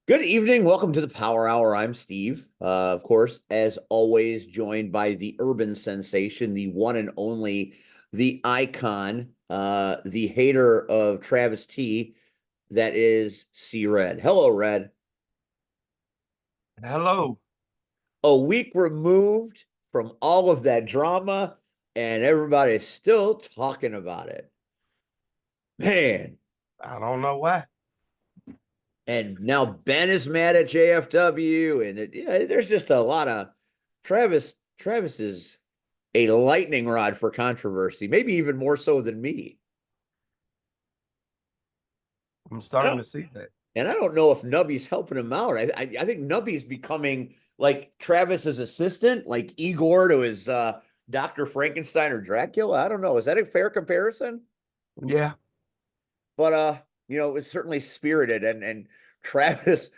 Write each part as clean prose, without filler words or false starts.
Good evening. Welcome to the Power Hour. I'm Steve. Of course, as always, joined by the urban sensation, the one and only, the icon, the hater of Travis T. That is C Red. Hello, Red. Hello. A week removed from all of that drama, and everybody's still talking about it. Man. I don't know why. And now Ben is mad at JFW, and there's just a lot of Travis. Travis is a lightning rod for controversy, maybe even more so than me. I'm And starting I, to see that. and I don't know if Nubby's helping him out. I think Nubby's becoming like Travis's assistant, like Igor to his Dr. Frankenstein or Dracula. I don't know. Is that a fair comparison? Yeah. But it's certainly spirited and Travis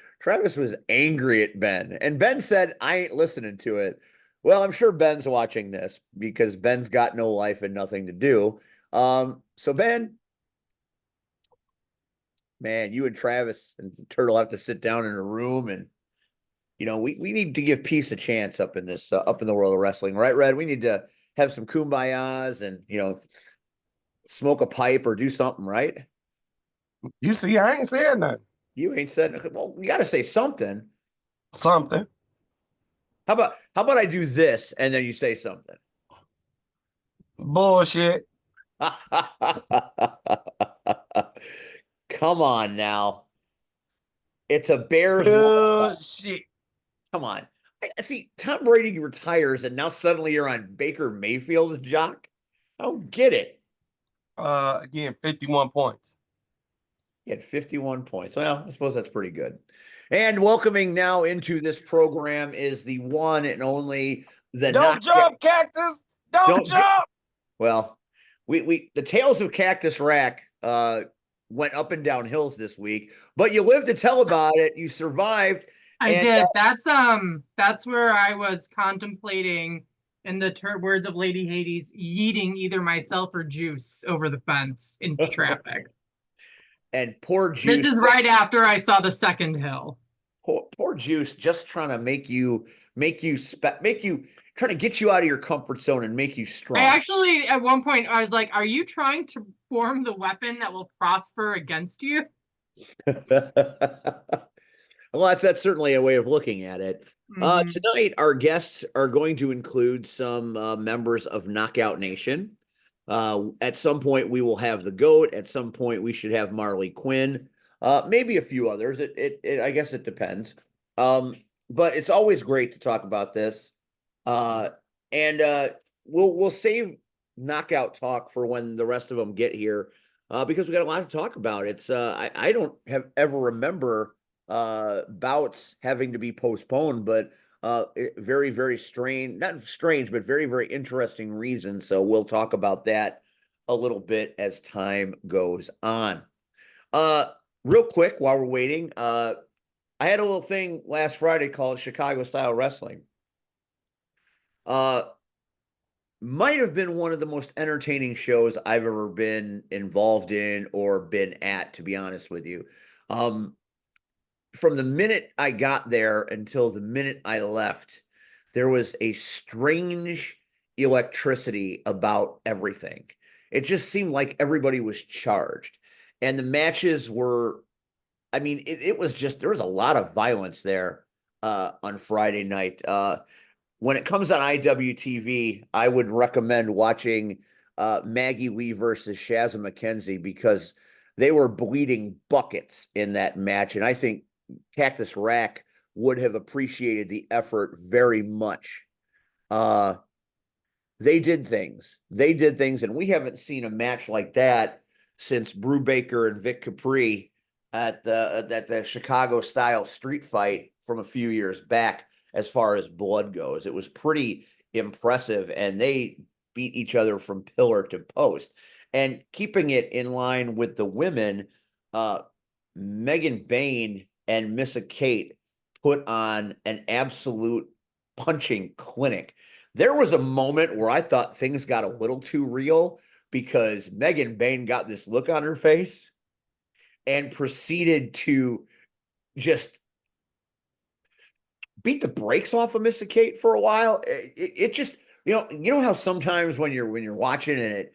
was angry at Ben. And Ben said, I ain't listening to it. Well, I'm sure Ben's watching this because Ben's got no life and nothing to do. So Ben, man, you and Travis and Turtle have to sit down in a room and we need to give peace a chance up in this up in the world of wrestling, right, Red? We need to have some kumbayas and smoke a pipe or do something, right? You see, I ain't saying nothing. You ain't said, well, you got to say something. Something. How about I do this and then you say something? Bullshit. Come on now. It's a Bears loss. Bullshit. Come on. I see Tom Brady retires and now suddenly you're on Baker Mayfield's jock. I don't get it. Again, 51 points. He had 51 points. Well, I suppose that's pretty good. And welcoming now into this program is the one and only the Don't knockout. jump, Cactus. Don't Don't jump. Well, we the tales of Cactus Rack went up and down hills this week, but you lived to tell about it. You survived, I and did. That's where I was contemplating, in the words of Lady Hades, yeeting either myself or Juice over the fence into traffic. and poor This Juice, is right after I saw the second hill. poor Juice, just trying to make you trying to get you out of your comfort zone and make you I strong. actually, at one point, I was like, "Are you trying to form the weapon that will prosper against you?" Well, that's certainly a way of looking at it. Mhm. Tonight, our guests are going to include some members of Knockout Nation. At some point, we will have the GOAT. At some point, we should have Marley Quinn. Maybe a few others. I guess it depends. But it's always great to talk about this. Uh, and we'll save knockout talk for when the rest of them get here, because we got a lot to talk about. I don't have ever remember bouts having to be postponed, but very, very strange, not strange, but very, very interesting reasons. So we'll talk about that a little bit as time goes on. Uh, Real quick, while we're waiting, I had a little thing last Friday called Chicago Style Wrestling. Uh, might have been one of the most entertaining shows I've ever been involved in or been at, to be honest with you. Um, from the minute I got there until the minute I left, there was a strange electricity about everything. It just seemed like everybody was charged. And the matches were, I mean, it was just, there was a lot of violence there on Friday night. When it comes on IWTV, I would recommend watching Maggie Lee versus Shazza McKenzie because they were bleeding buckets in that match. And I think Cactus Rack would have appreciated the effort very much. Uh, they did things. They did things, and we haven't seen a match like that since Brubaker and Vic Capri at the Chicago style street fight from a few years back. As far as blood goes, it was pretty impressive, and they beat each other from pillar to post. And keeping it in line with the women, Megan Bain and Missa Kate put on an absolute punching clinic. There was a moment where I thought things got a little too real because Megan Bain got this look on her face and proceeded to just beat the brakes off of Missa Kate for a while. It just, you know how sometimes when you're watching and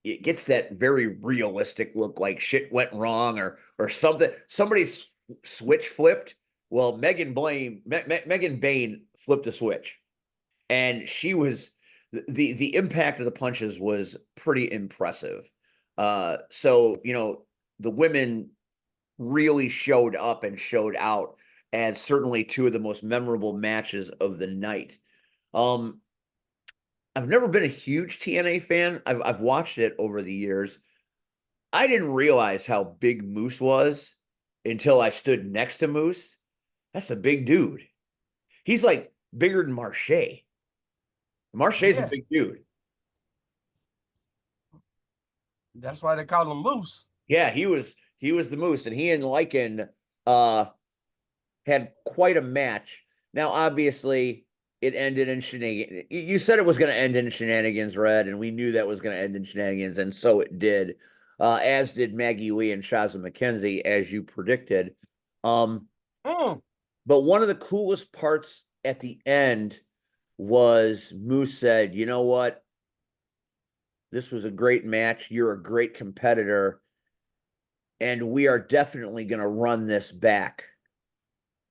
it gets that very realistic look, like shit went wrong or something, somebody's switch flipped. Well, Megan Bain flipped a switch, and she was the impact of the punches was pretty impressive. So the women really showed up and showed out as certainly two of the most memorable matches of the night. Um, I've never been a huge TNA fan. I've watched it over the years. I didn't realize how big Moose was until I stood next to Moose. That's a big dude. He's like bigger than Marche. Marche's a Yeah, big dude. that's why they call him Moose. Yeah, he was the Moose, and he and Lycan uh had quite a match. Now, obviously, it ended in shenanigans. You said it was going to end in shenanigans, Red, and we knew that was going to end in shenanigans, and so it did. As did Maggie Lee and Shaza McKenzie, as you predicted. Mm. But one of the coolest parts at the end was Moose said, "You know what? This was a great match. You're a great competitor, and we are definitely going to run this back,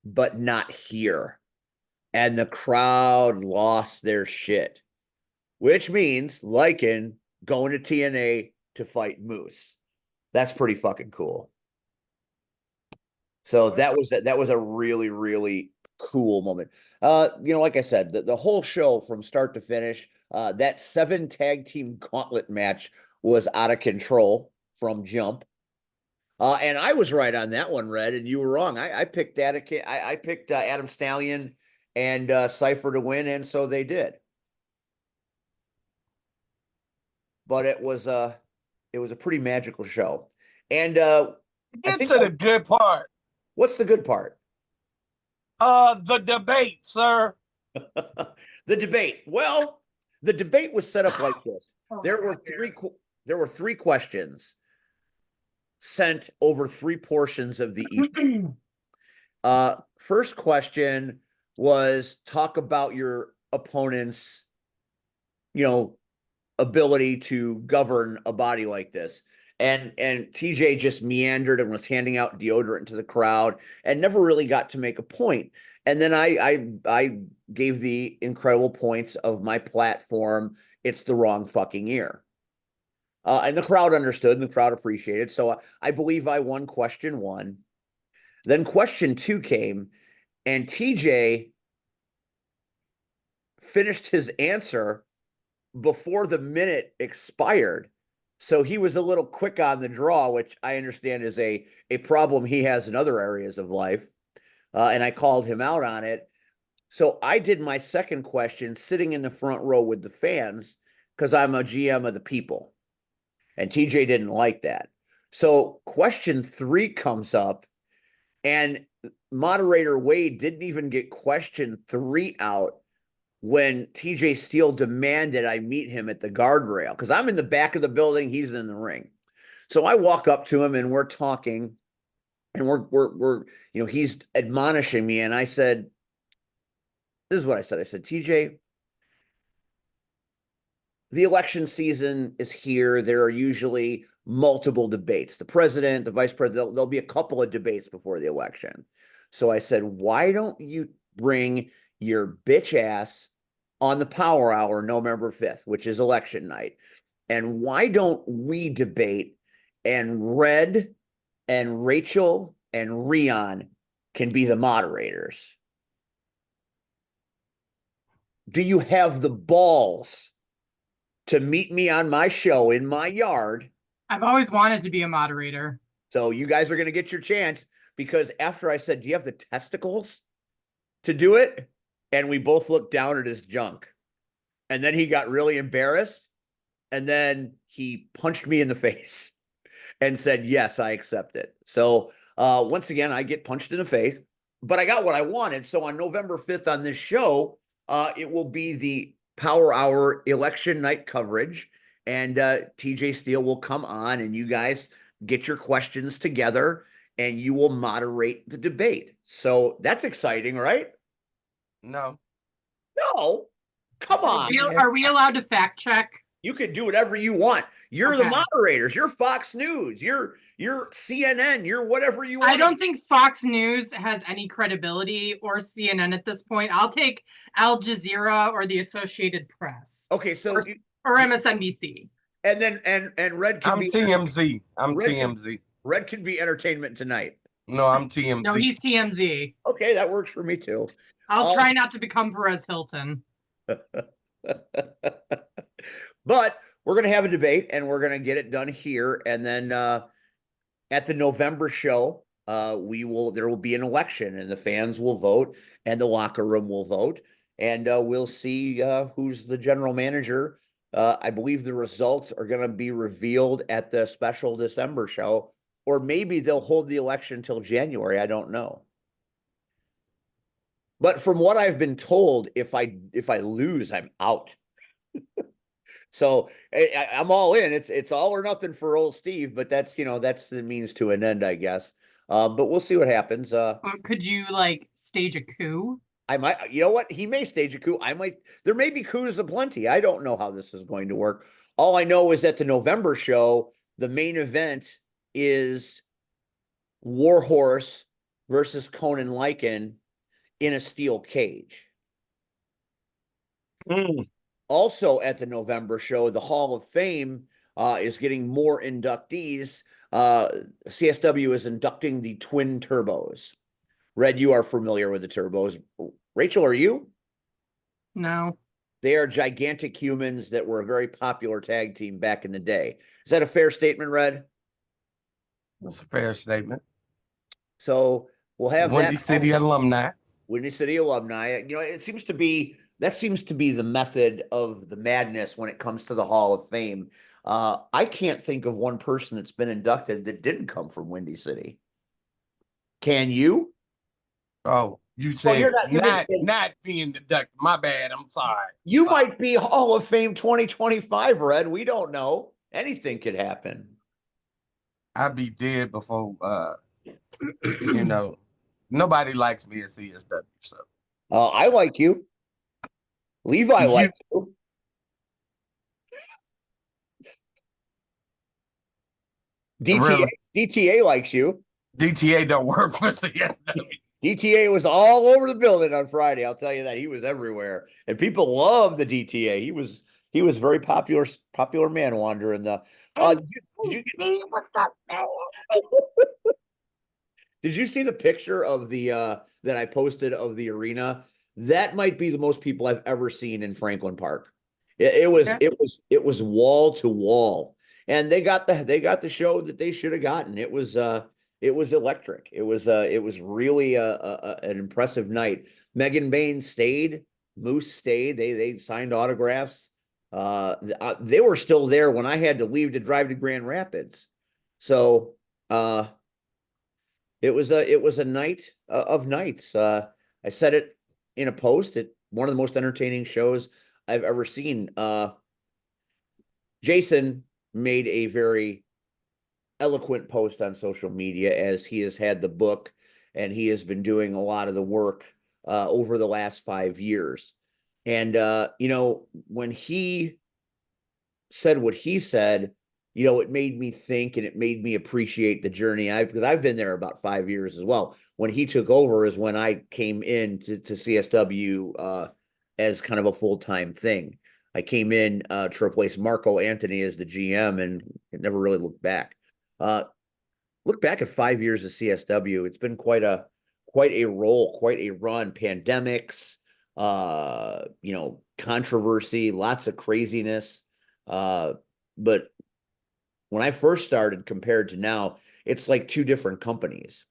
but not here." And the crowd lost their shit, which means Lycan going to TNA to fight Moose. That's pretty fucking cool. So that was a really, really cool moment. Like I said, the whole show from start to finish, that 7 tag team gauntlet match was out of control from jump. And I was right on that one, Red, and you were wrong. I picked I picked Adam Stallion and Cypher to win, and so they did. But it was a pretty magical show. And I Get think to the good part. what's the good part? The debate, sir. The debate. Well, the debate was set up like this. Oh, There were three questions sent over 3 portions of the evening. First question was talk about your opponent's, ability to govern a body like this. And TJ just meandered and was handing out deodorant to the crowd and never really got to make a point. And then I gave the incredible points of my platform. It's the wrong fucking ear. And the crowd understood and the crowd appreciated. So I believe I won question 1. Then question 2 came, and TJ finished his answer before the minute expired. So he was a little quick on the draw, which I understand is a problem he has in other areas of life. And I called him out on it. So I did my second question sitting in the front row with the fans because I'm a GM of the people. And TJ didn't like that. So question 3 comes up, and moderator Wade didn't even get question 3 out when TJ Steele demanded I meet him at the guardrail, because I'm in the back of the building, he's in the ring. So I walk up to him and we're talking, and we're he's admonishing me, and I said, this is what I said. I said, TJ, the election season is here. There are usually multiple debates. The president, the vice president, there'll be a couple of debates before the election. So I said, why don't you bring your bitch ass on the Power Hour November 5th, which is election night? And why don't we debate, and Red and Rachel and Rion can be the moderators? Do you have the balls to meet me on my show in my yard? I've always wanted to be a moderator. So you guys are going to get your chance, because after I said, do you have the testicles to do it? And we both looked down at his junk. And then he got really embarrassed. And then he punched me in the face and said, yes, I accept it. So once again, I get punched in the face, but I got what I wanted. So on November 5th on this show, it will be the Power Hour election night coverage. And TJ Steele will come on, and you guys get your questions together and you will moderate the debate. So that's exciting, right? No. No, come on. Are we allowed to fact check? You can do whatever you want. You're the Okay. moderators. You're Fox News. You're CNN. You're whatever you want. I don't think Fox News has any credibility or CNN at this point. I'll take Al Jazeera or the Associated Press. Okay, so or MSNBC. And then and Red can I'm be TMZ. I'm Red TMZ. Red can be Entertainment Tonight. No, I'm TMZ. No, he's TMZ. Okay, that works for me too. I'll try not to become Perez Hilton. But we're gonna have a debate and we're gonna get it done here. And then at the November show, there will be an election and the fans will vote and the locker room will vote. And we'll see who's the general manager. I believe the results are going to be revealed at the special December show, or maybe they'll hold the election till January. I don't know. But from what I've been told, if I lose, I'm out. So I'm all in. It's all or nothing for old Steve, but that's the means to an end, I guess. But we'll see what happens. Could you stage a coup? I might, you know what? He may stage a coup. There may be coups aplenty. I don't know how this is going to work. All I know is that the November show, the main event is Warhorse versus Conan Lycan in a steel cage. Also at the November show, the Hall of Fame is getting more inductees. CSW is inducting the twin turbos. Red, you are familiar with the turbos. Rachel, are you? No. They are gigantic humans that were a very popular tag team back in the day. Is that a fair statement, Red? That's a fair statement. So we'll have Windy City alumni. Windy City alumni. It seems to be the method of the madness when it comes to the Hall of Fame. I can't think of one person that's been inducted that didn't come from Windy City. Can you? Oh, you said not being inducted. My bad. I'm sorry. You might be Hall of Fame 2025, Red. We don't know. Anything could happen. I'd be dead before nobody likes me at CSW. So I like you. Levi likes you. DTA likes you. DTA don't work for CSW. DTA was all over the building on Friday. I'll tell you that. He was everywhere, and people love the DTA. He was very popular man wandering the. What's up, man? Did you see the picture of the that I posted of the arena? That might be the most people I've ever seen in Franklin Park. It was wall to wall, and they got the show that they should have gotten. It was electric. It was really an impressive night. Megan Bain stayed. Moose stayed. They signed autographs. They were still there when I had to leave to drive to Grand Rapids. So it was a night of nights. I said it in a post. One of the most entertaining shows I've ever seen. Jason made a very eloquent post on social media, as he has had the book and he has been doing a lot of the work over the last 5 years. And when he said what he said, it made me think and it made me appreciate the journey. Because I've been there about 5 years as well. When he took over is when I came in to CSW as kind of a full-time thing. I came in to replace Marco Anthony as the GM, and it never really looked back. Look back at 5 years of CSW. It's been quite a role, quite a run. Pandemics, controversy, lots of craziness. But when I first started compared to now, it's like two different companies.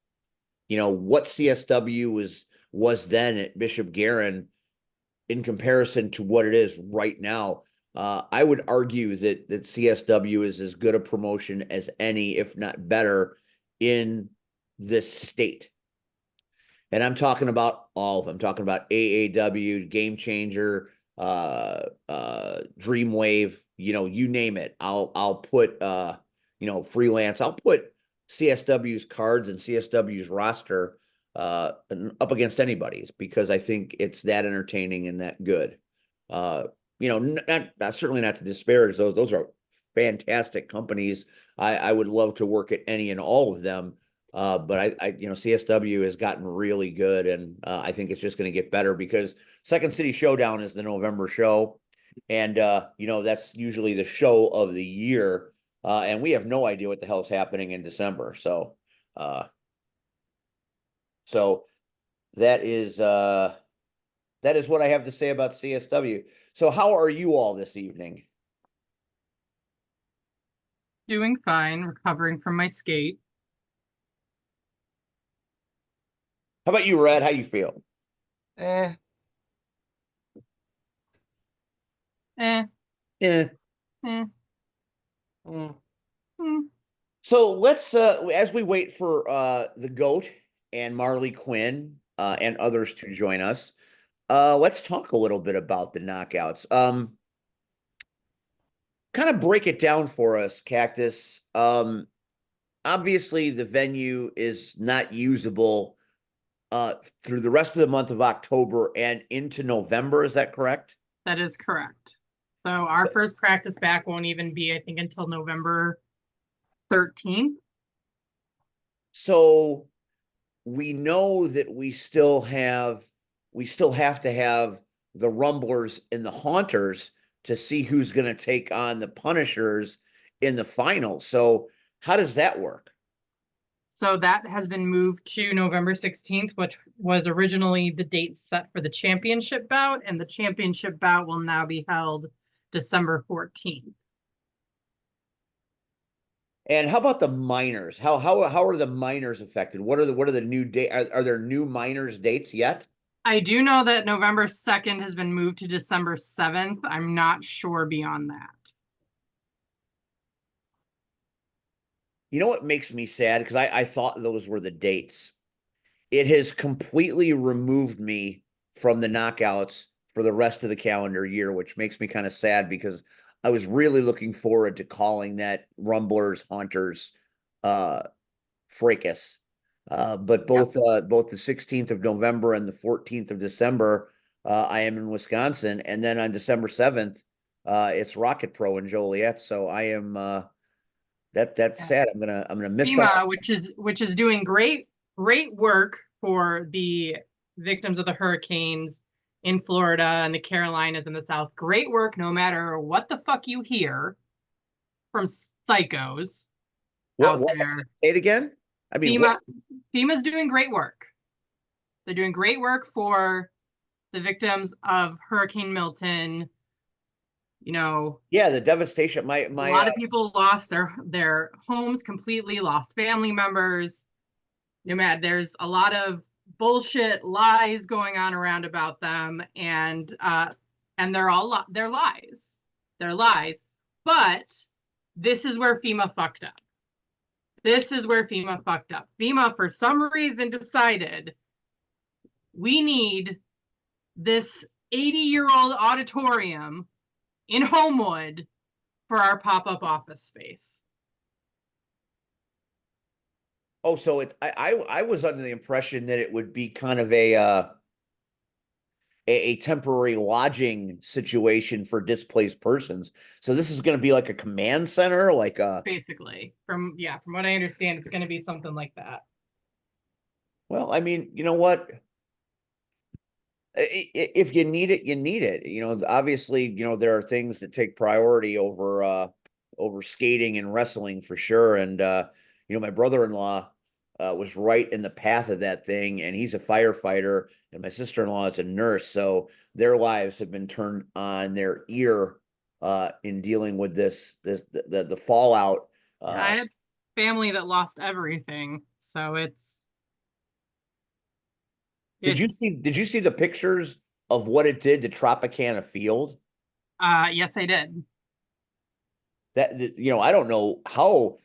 What CSW was then at Bishop Guerin in comparison to what it is right now. I would argue that CSW is as good a promotion as any, if not better, in this state. And I'm talking about all of them. I'm talking about AAW, Game Changer, Dreamwave, you name it. I'll put freelance. I'll put CSW's cards and CSW's roster up against anybody's, because I think it's that entertaining and that good. Not certainly not to disparage those. Those are fantastic companies. I would love to work at any and all of them. But CSW has gotten really good, and I think it's just going to get better, because Second City Showdown is the November show, and that's usually the show of the year, and we have no idea what the hell is happening in December. So that is what I have to say about CSW. So how are you all this evening? Doing fine, recovering from my skate. How about you, Red? How you feel? Eh, Eh, Yeah. eh, mm. hmm. So let's as we wait for the GOAT and Marley Quinn and others to join us, let's talk a little bit about the knockouts. Kind of break it down for us, Cactus. Obviously the venue is not usable through the rest of the month of October and into November. Is that correct? That is correct. So our first practice back won't even be, I think, until November 13th. So we know that we still have to have the Rumblers and the Haunters to see who's going to take on the Punishers in the final. So how does that work? So that has been moved to November 16th, which was originally the date set for the championship bout, and the championship bout will now be held December 14th. And how about the minors? How are the minors affected? What are the new date? Are there new minors dates yet? I do know that November 2nd has been moved to December 7th. I'm not sure beyond that. You know what makes me sad? Because I thought those were the dates. It has completely removed me from the knockouts for the rest of the calendar year, which makes me kind of sad, because I was really looking forward to calling that Rumblers Haunters fracas. But both the 16th of November and the 14th of December, I am in Wisconsin, and then on December 7th, it's Rocket Pro in Joliet. So I am that's sad. I'm gonna miss out. FEMA, which is doing great work for the victims of the hurricanes in Florida and the Carolinas and the South. Great work, no matter what the fuck you hear from psychos out there. Say it again. I mean, FEMA's doing great work. They're doing great work for the victims of Hurricane Milton. Yeah, the devastation. A lot of people lost their homes completely, lost family members. There's a lot of bullshit lies going on around about them, and they're lies. They're lies. But this is where FEMA fucked up. FEMA, for some reason, decided we need this 80-year-old auditorium in Homewood for our pop-up office space. Oh, so I was under the impression that it would be kind of a temporary lodging situation for displaced persons. So this is going to be like a command center, basically, from what I understand, it's going to be something like that. Well, I mean, you know what? If you need it, you need it. Obviously, there are things that take priority over skating and wrestling for sure. And my brother-in-law was right in the path of that thing, and he's a firefighter, and my sister-in-law is a nurse. So their lives have been turned on their ear in dealing with the fallout. I had family that lost everything, so it's. Did you see the pictures of what it did to Tropicana Field? Yes, I did. I don't know how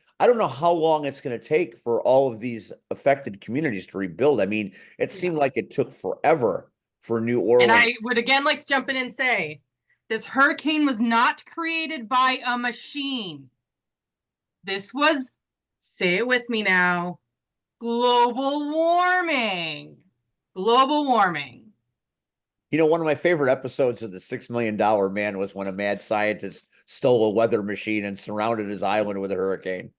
long it's going to take for all of these affected communities to rebuild. I mean, it seemed like it took forever for New Orleans. And I would again like to jump in and say, this hurricane was not created by a machine. This was, say it with me now, Global warming. Global warming. You know, one of my favorite episodes of the $6 Million Man was when a mad scientist stole a weather machine and surrounded his island with a hurricane.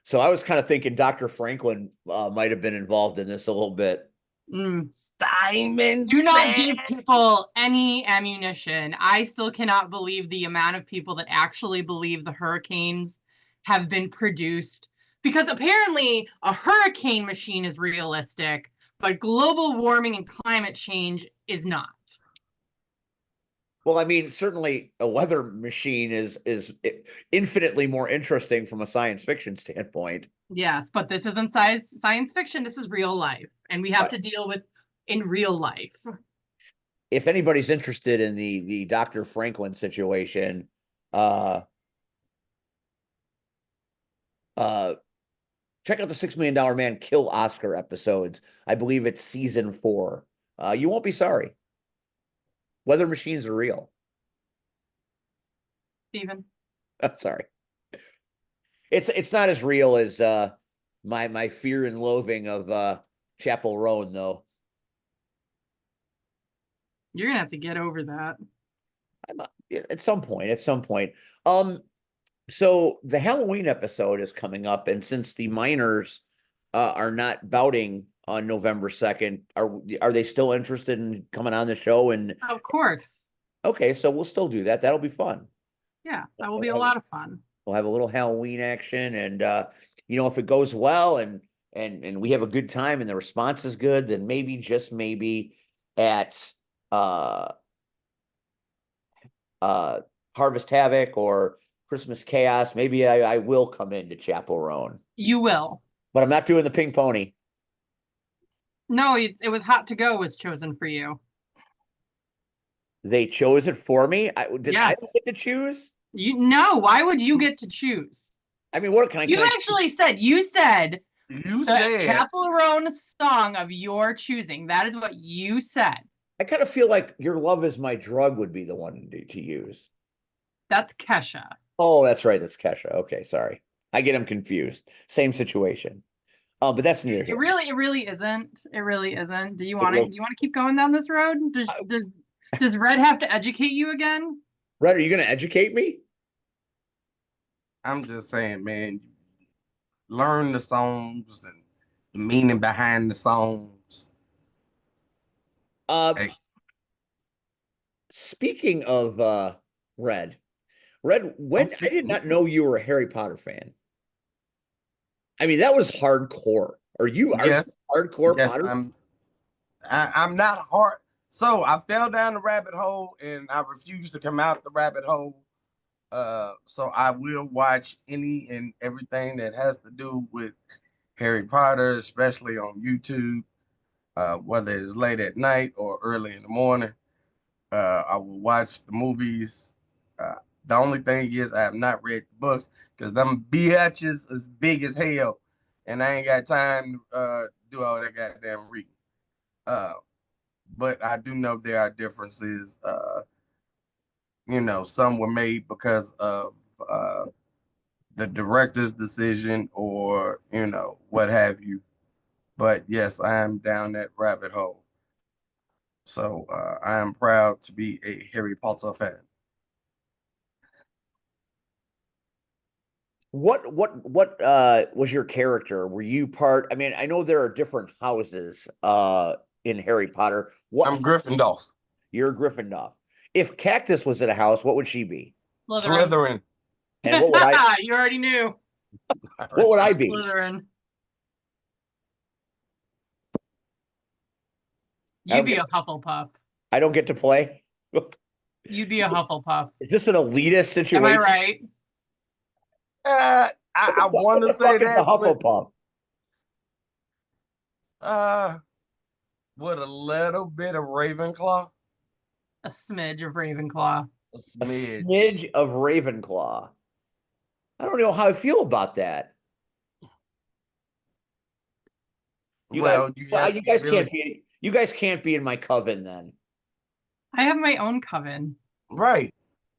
So I was kind of thinking Dr. Franklin might have been involved in this a little bit. Simon Do not said. give people any ammunition. I still cannot believe the amount of people that actually believe the hurricanes have been produced, because apparently a hurricane machine is realistic, but global warming and climate change is not. Well, I mean, certainly a weather machine is infinitely more interesting from a science fiction standpoint. Yes, but this isn't science fiction. This is real life, and we have to deal with in real life. If anybody's interested in the Dr. Franklin situation, check out the $6 Million Man Kill Oscar episodes. I believe it's season 4. You won't be sorry. Weather machines are real. Stephen. Sorry. It's not as real as my fear and loathing of Chapel Roan, though. You're gonna have to get over that. At some point. So the Halloween episode is coming up, and since the miners are not bouting on November 2nd, are they still interested in coming on the show? And Of course. okay, so we'll still do that. That'll be fun. Yeah, that will be a lot of fun. We'll have a little Halloween action, and if it goes well and we have a good time and the response is good, then maybe, just maybe, at Harvest Havoc or Christmas Chaos, maybe I will come into Chapel Roan. You will. But I'm not doing the pink pony. No, it was Hot to Go was chosen for you. They chose it for me. I Yes. get to choose? No, why would you get to choose? I mean, what can I? You actually said You the said. Chapel Roan song of your choosing. That is what you said. I kind of feel like Your Love Is My Drug would be the one to use. That's Kesha. Oh, that's right. That's Kesha. Okay, sorry. I get them confused. Same situation. But that's neither here. It really isn't. It really isn't. Do you want to keep going down this road? Does Red have to educate you again? Red, are you going to educate me? I'm just saying, man, learn the songs and the meaning behind the songs. Hey. Speaking of Red, when I did not know you were a Harry Potter fan. I mean, that was hardcore. Are you hardcore yes, Potter? I'm not hard. So I fell down the rabbit hole and I refused to come out the rabbit hole. So I will watch any and everything that has to do with Harry Potter, especially on YouTube, whether it's late at night or early in the morning. I will watch the movies. The only thing is I have not read the books because them bitches is big as hell, and I ain't got time to do all that goddamn reading. But I do know there are differences. Some were made because of the director's decision or what have you. But yes, I am down that rabbit hole. So I am proud to be a Harry Potter fan. What was your character? Were you part? I mean, I know there are different houses in Harry Potter. I'm Gryffindor. You're Gryffindor. If Cactus was in a house, what would she be? Slytherin. And what would I? You already knew. What would I be? Slytherin. You'd be a Hufflepuff. I don't get to play. You'd be a Hufflepuff. Is this an elitist situation? Am I right? I want to say that. A Hufflepuff. With a little bit of Ravenclaw. A smidge of Ravenclaw. A smidge. A smidge of Ravenclaw. I don't know how I feel about that. You guys can't be in my coven then. I have my own coven. Right.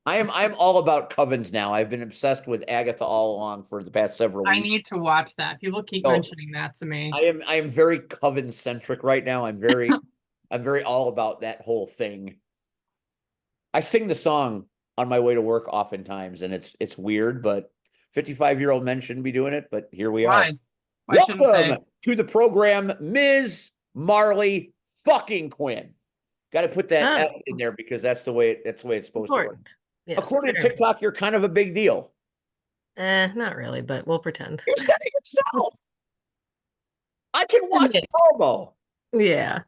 I'm all about covens now. I've been obsessed with Agatha all along for the past several I weeks. need to watch that. People keep Oh, mentioning that to me. I am very coven centric right now. I'm very all about that whole thing. I sing the song on my way to work oftentimes, and it's weird, but 55-year-old men shouldn't be doing it, but here we are. Why? Why shouldn't they? Welcome to the program, Ms. Marley fucking Quinn. Got to put that F in there because that's the way it's supposed to work. Important. Yes, According to very TikTok, you're kind of a big deal. not really, but we'll pretend. You're saying yourself. I can watch Yeah. promo. Yeah.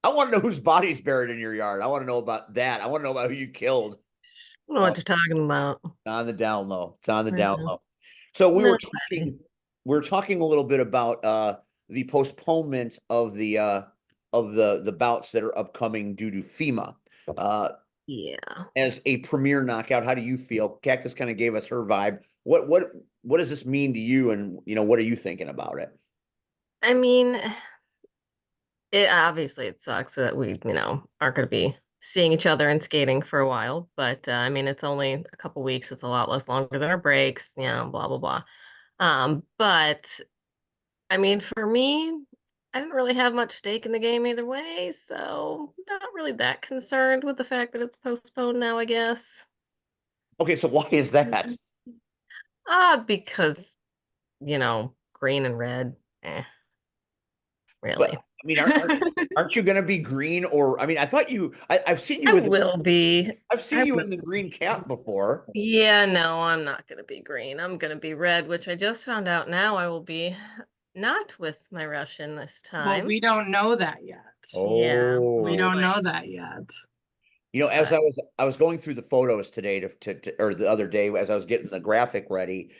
I want to know whose body's buried in your yard. I want to know about that. I want to know about who you killed. I don't know what you're talking about. On the down low. It's on the down Mhm. low. So No, we were talking a little bit about the postponement of the bouts that are upcoming due to FEMA. Yeah. As a premier knockout, how do you feel? Cactus kind of gave us her vibe. What does this mean to you, and what are you thinking about it? I mean, it sucks that we, aren't going to be seeing each other and skating for a while, but I mean, it's only a couple weeks. It's a lot less longer than our breaks, blah, blah, blah. But I mean, for me, I didn't really have much stake in the game either way, so not really that concerned with the fact that it's postponed now, I guess. Okay, so why is that? Because, green and red, really. But I mean, aren't you going to be green? Or I mean, I thought I've seen you I with will be. I've seen I you will. in the green cap before. Yeah, no, I'm not going to be green. I'm going to be red, which I just found out now I will be not with my Russian this Well, time. we don't know that yet. Yeah, We don't boy. know that yet. As But I was going through the photos today or the other day as I was getting the graphic ready,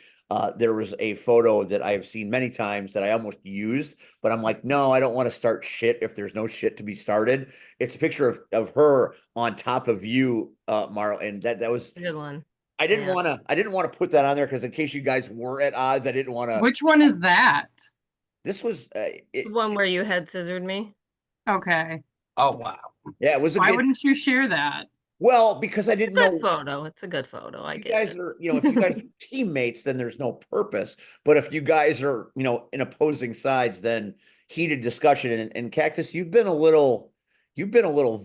there was a photo that I have seen many times that I almost used, but I'm like, no, I don't want to start shit if there's no shit to be started. It's a picture of her on top of you, Marl, and that was a good one. I didn't Yeah. want to put that on there because in case you guys were at odds, I didn't want to. Which one is that? This was The one where you had scissored me. Okay. Oh wow. yeah, it was a Why good. wouldn't you share that? Well, because I didn't know. Good photo. It's a good photo. I You get guys it. are, if you guys are teammates, then there's no purpose. But if you guys are, in opposing sides, then heated discussion. And Cactus, you've been a little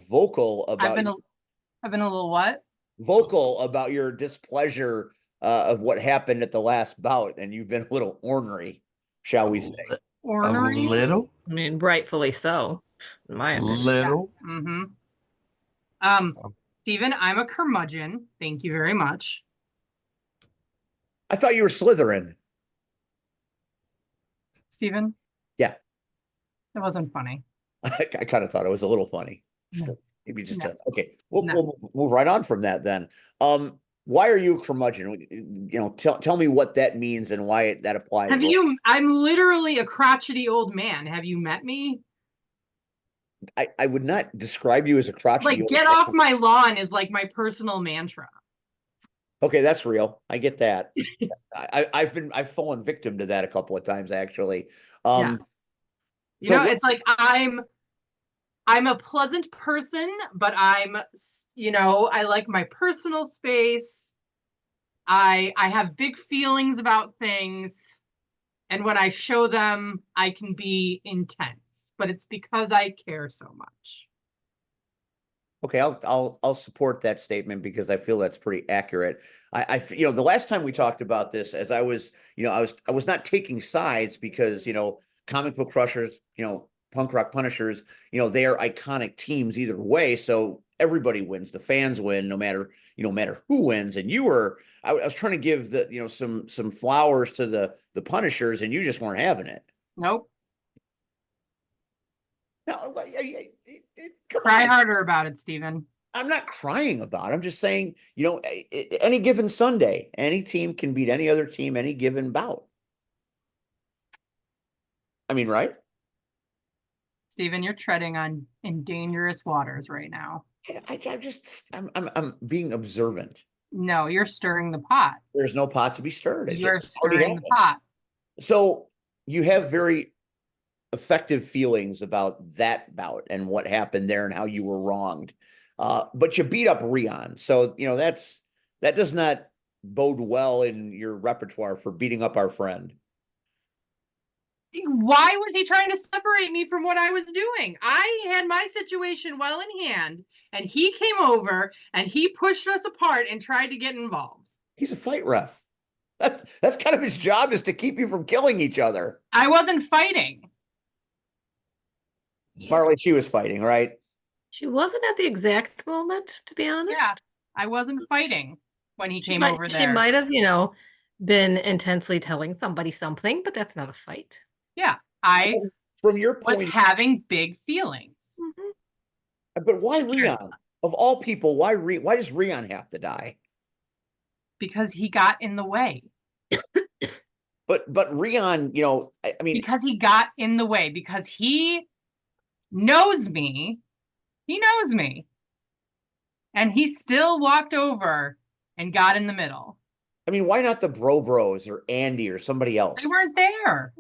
vocal I've about been a little what? vocal about your displeasure of what happened at the last bout, and you've been a little ornery, shall we say? A Ornery? little, I mean, rightfully so, in my opinion. little. Mm-hmm. Stephen, I'm a curmudgeon. Thank you very much. I thought you were Slytherin. Stephen? Yeah. It wasn't funny. I kind of thought it was a little funny. No. Maybe just No. okay. No. We'll move right on from that then. Why are you a curmudgeon? Tell me what that means and why that applies. I'm literally a crotchety old man. Have you met me? I would not describe you as a crotchety. Like, get off my lawn is like my personal mantra. Okay, that's real. I get that. I've fallen victim to that a couple of times actually. Yes. It's like I'm a pleasant person, but I like my personal space. I have big feelings about things, and when I show them, I can be intense, but it's because I care so much. Okay, I'll support that statement because I feel that's pretty accurate. The last time we talked about this, as I was not taking sides because comic book crushers, punk rock punishers, they are iconic teams either way. So everybody wins, the fans win, no matter who wins. And I was trying to give some flowers to the punishers, and you just weren't having it. Nope. No, Cry harder about it, Stephen. I'm not crying about it. I'm just saying, any given Sunday, any team can beat any other team any given bout. I mean, right? Stephen, you're treading in dangerous waters right now. I'm being observant. No, you're stirring the pot. There's no pot to be stirred. You're stirring the pot. So you have very effective feelings about that bout and what happened there and how you were wronged. But you beat up Rion. So, that does not bode well in your repertoire for beating up our friend. Why was he trying to separate me from what I was doing? I had my situation well in hand, and he came over and he pushed us apart and tried to get involved. He's a fight ref. That's kind of his job, is to keep you from killing each other. I wasn't fighting. Marley, she was fighting, right? She wasn't at the exact moment, to be honest. Yeah, I wasn't fighting when he came over there. She might have, been intensely telling somebody something, but that's not a fight. Yeah, I From your point, was having big feelings. but why Rion? Of all people, why does Rion have to die? Because he got in the way. But Rion, I mean, Because he got in the way. Because he knows me. He knows me. And he still walked over and got in the middle. I mean, why not the Bros or Andy or somebody else? They weren't there.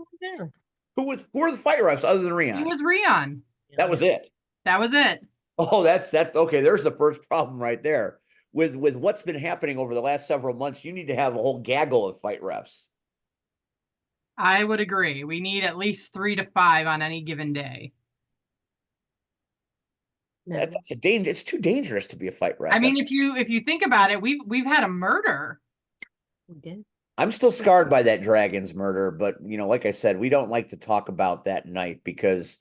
Who were the fight refs other than Rion? It was Rion. That was it. That was it. Oh, that's okay. There's the first problem right there. With what's been happening over the last several months, you need to have a whole gaggle of fight refs. I would agree. We need at least 3 to 5 on any given day. That's a danger. It's too dangerous to be a fight ref. I mean, if you think about it, we've had a murder. We did. I'm still scarred by that Dragons murder, but like I said, we don't like to talk about that night because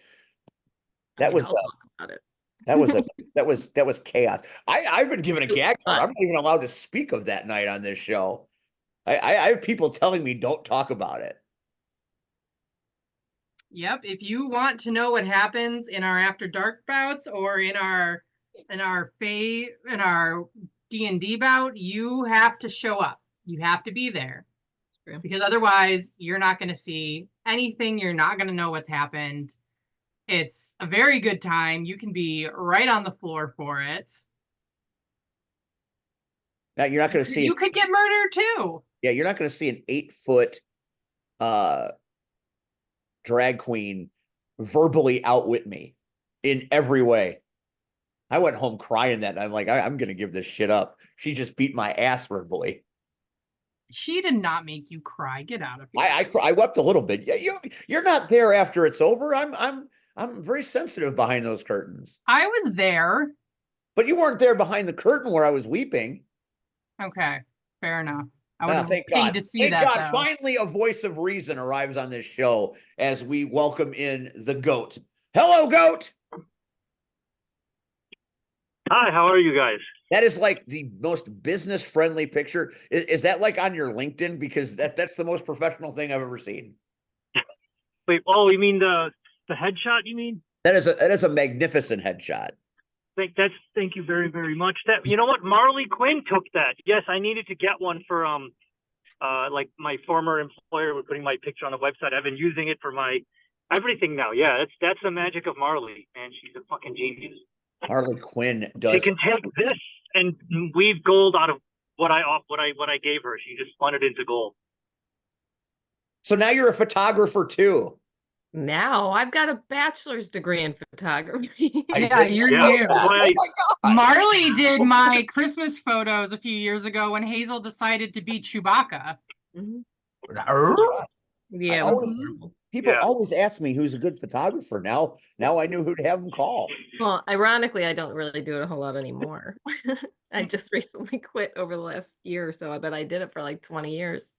that was I'll talk about it. that was chaos. I've been given a gag order. I'm not even allowed to speak of that night on this show. I have people telling me don't talk about it. Yep. If you want to know what happens in our After Dark bouts or in our D&D bout, you have to show up. You have to be there. Because otherwise you're not going to see anything. You're not going to know what's happened. It's a very good time. You can be right on the floor for it. Now you're not going to see. You could get murdered too. Yeah, you're not going to see an 8-foot drag queen verbally outwit me in every way. I went home crying that night. I'm like, I'm going to give this shit up. She just beat my ass verbally. She did not make you cry. Get out of here. I wept a little bit. Yeah, you're not there after it's over. I'm very sensitive behind those curtains. I was there. But you weren't there behind the curtain where I was weeping. Okay, fair enough. I would have Thank paid God. to see Thank that. God, finally a voice of reason arrives on this show as we welcome in the GOAT. Hello, GOAT. Hi, how are you guys? That is like the most business-friendly picture. Is that like on your LinkedIn? Because that's the most professional thing I've ever seen. Wait, oh, you mean the headshot? You mean? That is a magnificent headshot. Thank you very, very much. You know what? Marley Quinn took that. Yes, I needed to get one for like my former employer was putting my picture on the website. I've been using it for my everything now. Yeah, that's the magic of Marley, man. She's a fucking genius. Marley Quinn does. She can take this and weave gold out of what I gave her. She just spun it into gold. So now you're a photographer too. Now I've got a bachelor's degree in photography. Yeah, you're new. Oh my God. Marley did my Christmas photos a few years ago when Hazel decided to be Chewbacca. Mhm. I Yeah, it always- was horrible. People Yeah. always ask me who's a good photographer. Now I knew who to have them call. Well, ironically, I don't really do it a whole lot anymore. I just recently quit over the last year or so, but I did it for like 20 years.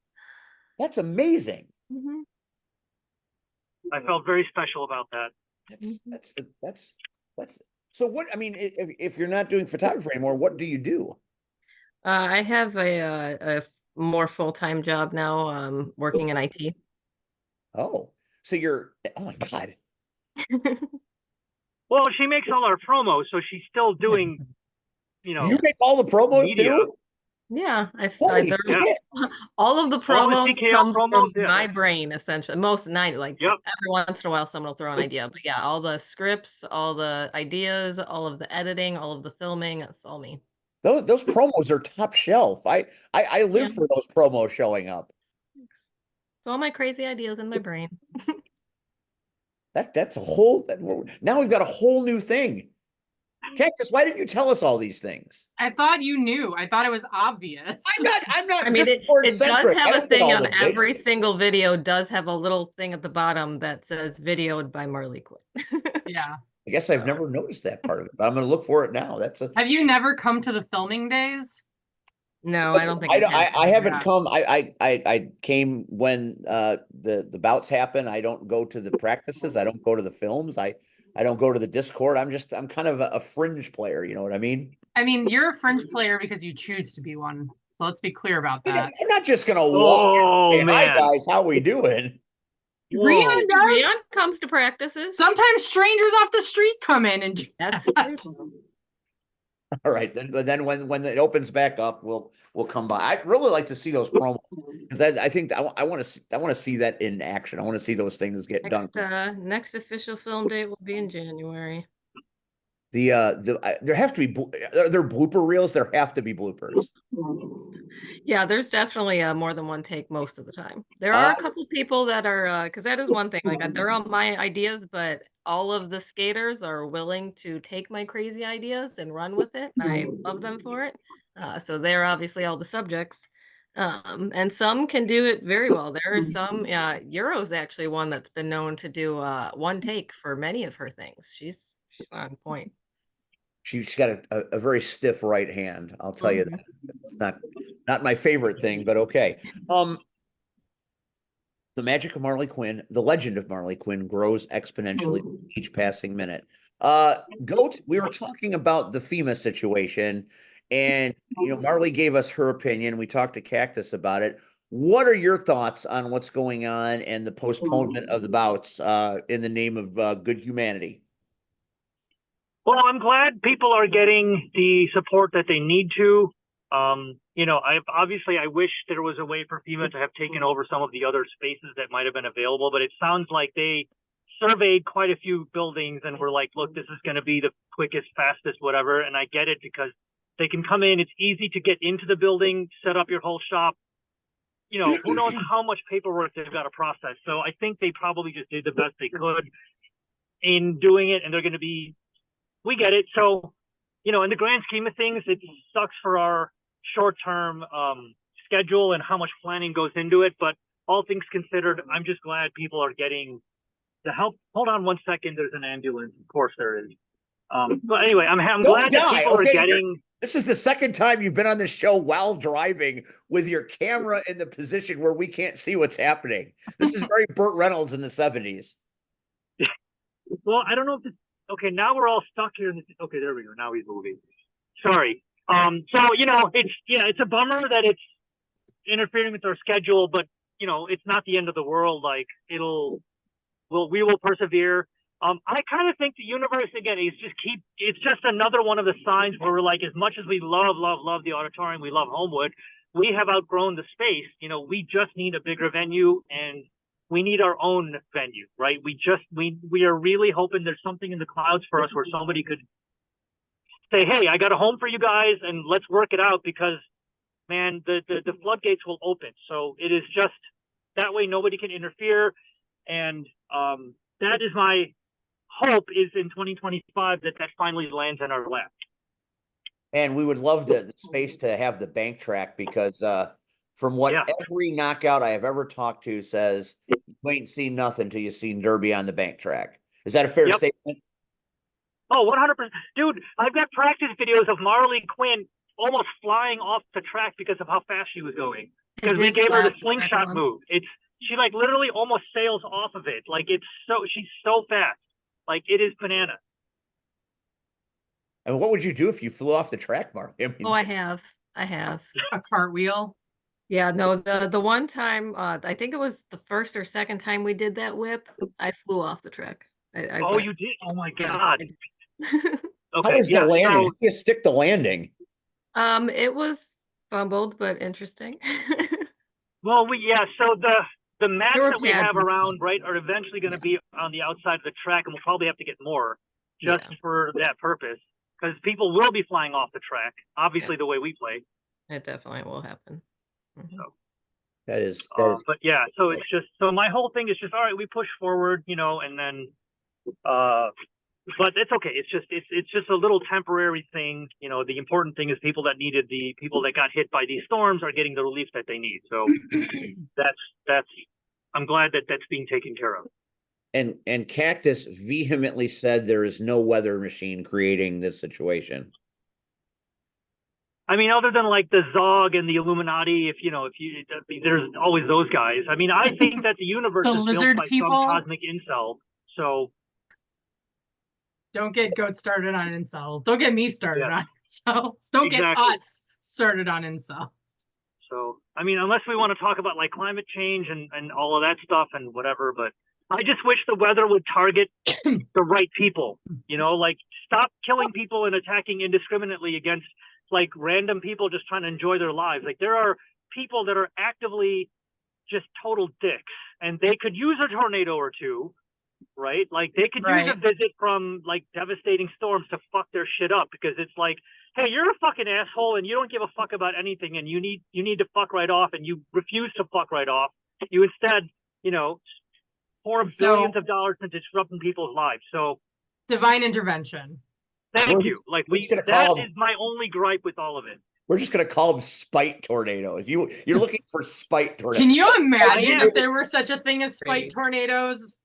That's amazing. Mhm. I felt very special about that. That's so what I mean, if you're not doing photography anymore, what do you do? I have a more full-time job now, working in IT. Oh, oh my God. Well, she makes all our promos, so she's still doing, You make all the promos media. too? Yeah, Holy they're- shit. all of the All the promos TKO come promos, from yeah. my brain, essentially. Most night, like Yep. every once in a while, someone will throw an idea. But yeah, all the scripts, all the ideas, all of the editing, all of the filming, that's all me. Those promos are top shelf. I live Yeah. for those promos showing up. Thanks. It's all my crazy ideas in my brain. That's a whole now we've got a whole new thing. Cactus, why didn't you tell us all these things? I thought you knew. I thought it was obvious. I'm not I mean, it does Discord-centric. I have a don't get thing all on the every videos. single video, does have a little thing at the bottom that says videoed by Marley Quinn. Yeah. I guess I've never noticed that part of it, but I'm going to look for it now. Have you never come to the filming days? No, I don't think I haven't Yeah. come. I came when the bouts happen. I don't go to the practices. I don't go to the films. I don't go to the Discord. I'm kind of a fringe player. You know what I mean? I mean, you're a fringe player because you choose to be one. So let's be clear about that. I'm not just gonna walk in Oh, and say, hi man. guys, how we doing? Rian Whoa. does. Rian comes to practices. Sometimes strangers off the street come in and do That's that. true. All right, then when it opens back up, we'll come by. I'd really like to see those promos because I think I want to see that in action. I want to see those things get done. Next official film date will be in January. There have to be are there blooper reels. There have to be bloopers. Yeah, there's definitely more than one take most of the time. There are a couple people that are, because that is one thing, like they're all my ideas, but all of the skaters are willing to take my crazy ideas and run with it. And I love them for it. So they're obviously all the subjects. And some can do it very well. There are some, Euro's actually one that's been known to do one take for many of her things. She's on point. She's got a very stiff right hand. I'll tell you that. It's not my favorite thing, but okay. The magic of Marley Quinn, the legend of Marley Quinn, grows exponentially each passing minute. Goat, we were talking about the FEMA situation, and Marley gave us her opinion. We talked to Cactus about it. What are your thoughts on what's going on and the postponement of the bouts in the name of good humanity? Well, I'm glad people are getting the support that they need to. I wish there was a way for FEMA to have taken over some of the other spaces that might have been available, but it sounds like they surveyed quite a few buildings and were like, look, this is going to be the quickest, fastest, whatever. And I get it because they can come in. It's easy to get into the building, set up your whole shop. Who knows how much paperwork they've got to process. So I think they probably just did the best they could in doing it. And they're going to be, we get it. So, in the grand scheme of things, it sucks for our short-term schedule and how much planning goes into it. But all things considered, I'm just glad people are getting the help. Hold on one second. There's an ambulance. Of course there is. But anyway, I'm glad that people are getting. This is the second time you've been on this show while driving with your camera in the position where we can't see what's happening. This is very Burt Reynolds in the 70s. Well, I don't know if this. Okay, now we're all stuck here. Okay, there we go. Now he's moving. Sorry. It's a bummer that it's interfering with our schedule, but it's not the end of the world. Like we will persevere. I kind of think the universe again is it's just another one of the signs where we're like, as much as we love the auditorium, we love Homewood, we have outgrown the space. We just need a bigger venue and we need our own venue, right? We are really hoping there's something in the clouds for us where somebody could say, hey, I got a home for you guys and let's work it out because, man, the floodgates will open. So it is just that way nobody can interfere. And that is my hope is in 2025 that finally lands in our lap. And we would love the space to have the bank track because from what every knockout I have ever talked to says, you ain't seen nothing till you seen Derby on the bank track. Is that a fair statement? Oh, 100%. Dude, I've got practice videos of Marley Quinn almost flying off the track because of how fast she was going. Because we gave her the slingshot move. She like literally almost sails off of it. Like she's so fast. Like it is banana. And what would you do if you flew off the track, Mark? I have. A cartwheel. Yeah, no, the one time, I think it was the first or second time we did that whip, I flew off the track. You did? Oh my God. Okay. How was the landing? How do you stick the landing? It was fumbled, but interesting. Well, so the mats that we have around, right, are eventually going to be on the outside of the track, and we'll probably have to get more just for that purpose. Because people will be flying off the track, obviously the way we play. It definitely will happen. Mm-hmm. So that is but yeah, so my whole thing is just all right, we push forward, and then but it's okay. It's just a little temporary thing. You know, the important thing is people that got hit by these storms are getting the relief that they need. So that's I'm glad that that's being taken care of. And Cactus vehemently said there is no weather machine creating this situation. I mean, other than like the Zog and the Illuminati, there's always those guys. I mean, I think that the universe The is lizard built by people? some cosmic incel. So Don't get goat started on incels. Don't get me started Yeah. on incels. Don't Exactly. get us started on incels. So, I mean, unless we want to talk about like climate change and all of that stuff and whatever, but I just wish the weather would target the right people, like stop killing people and attacking indiscriminately against like random people just trying to enjoy their lives. Like there are people that are actively just total dicks and they could use a tornado or two, right? Like they could use a visit from like devastating storms to fuck their shit up because it's like, hey, you're a fucking asshole and you don't give a fuck about anything and you need to fuck right off and you refuse to fuck right off. You instead, pour billions of dollars into disrupting people's lives. So divine intervention. Thank you. Like that is my only gripe with all of it. We're just gonna call them spite tornadoes. You're looking for spite tornadoes. Can you imagine if there were such a thing as spite tornadoes?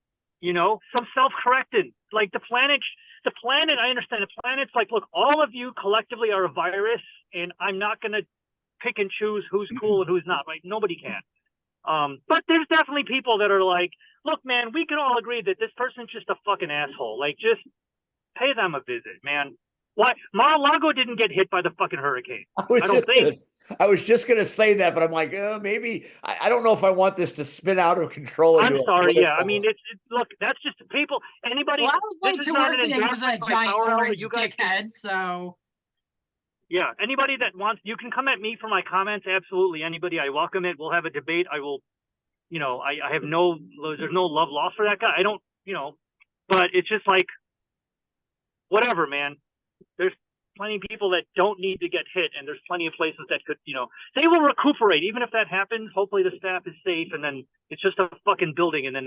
Some self-correcting. Like the planet, I understand the planet's like, look, all of you collectively are a virus, and I'm not gonna pick and choose who's cool and who's not, right? Nobody can. But there's definitely people that are like, look, man, we can all agree that this person's just a fucking asshole. Like, just pay them a visit, man. Why Mar-a-Lago didn't get hit by the fucking hurricane? I was just gonna say that, but I'm like, maybe I don't know if I want this to spin out of control. I'm sorry, yeah. I mean, look, that's just people. Anybody. Well, I was going towards it because of that giant orange dickhead. So. Yeah, anybody that wants, you can come at me for my comments. Absolutely, anybody, I welcome it. We'll have a debate. I will, I have there's no love lost for that guy. I don't, but it's just like, whatever, man. There's plenty of people that don't need to get hit, and there's plenty of places that could, they will recuperate. Even if that happens, hopefully the staff is safe, and then it's just a fucking building, and then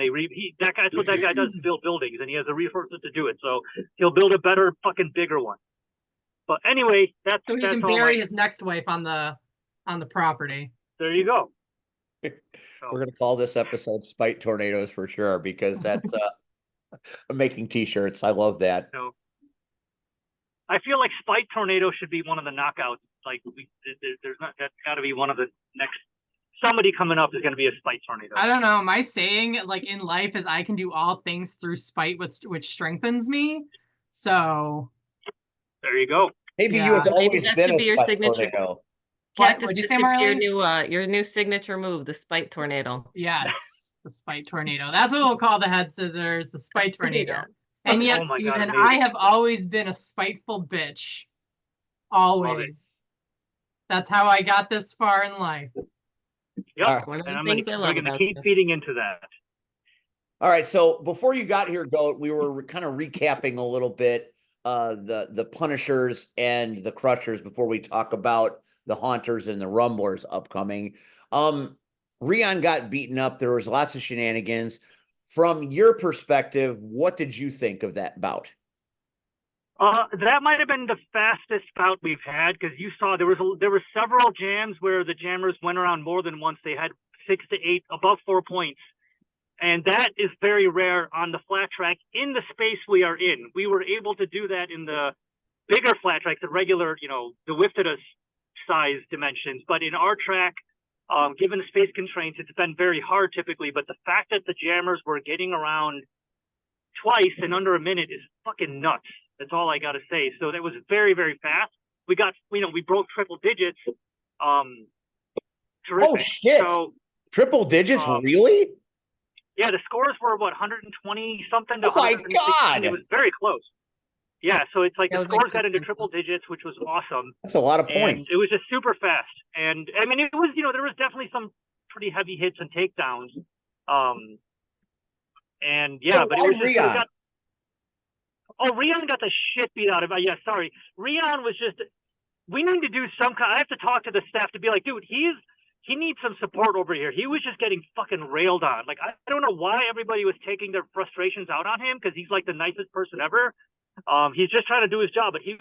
that's what that guy does, build buildings, and he has the resources to do it. So he'll build a better, fucking bigger one. But anyway, so he can bury his next wife on the property. There you go. We're gonna call this episode "Spite Tornadoes" for sure because that's I'm making T-shirts. I love that. So, I feel like Spite Tornado should be one of the knockouts. Like there's not. That's got to be one of the next. Somebody coming up is going to be a Spite Tornado. I don't know. My saying, like in life, is I can do all things through spite, which strengthens me. So. There you go. Maybe you have always been a spite tornado. Cactus, what'd you say, Marley? Your new signature move, the spite tornado. Yes, the spite tornado. That's what we'll call the head scissors, the spite tornado. And yes, Stephen, I have always been a spiteful bitch. Always. That's how I got this far in life. Yep. And I'm going to keep feeding into that. All right. So before you got here, Goat, we were kind of recapping a little bit the Punishers and the Crushers before we talk about the Haunters and the Rumblers upcoming. Rion got beaten up. There was lots of shenanigans. From your perspective, what did you think of that bout? That might have been the fastest bout we've had because you saw there were several jams where the jammers went around more than once. They had 6 to 8 above 4 points. And that is very rare on the flat track in the space we are in. We were able to do that in the bigger flat tracks, the regular, the Wifted size dimensions. But in our track, given the space constraints, it's been very hard typically. But the fact that the jammers were getting around twice in under a minute is fucking nuts. That's all I got to say. So that was very, very fast. We got, we broke triple digits. Terrific. Oh, shit. So, triple digits, really? Yeah, the scores were, 120 something to 116. Oh, my God. It was very close. Yeah, so it's like the scores got into triple digits, which was awesome. That's a lot of points. And it was just super fast. And, I mean, it was, there was definitely some pretty heavy hits and takedowns. And, yeah, but it was just... Rion got the shit beat out of him. Yeah, sorry. Rion was just... We need to do some kind... I have to talk to the staff to be like, dude, he needs some support over here. He was just getting fucking railed on. Like, I don't know why everybody was taking their frustrations out on him because he's like the nicest person ever. He's just trying to do his job, but he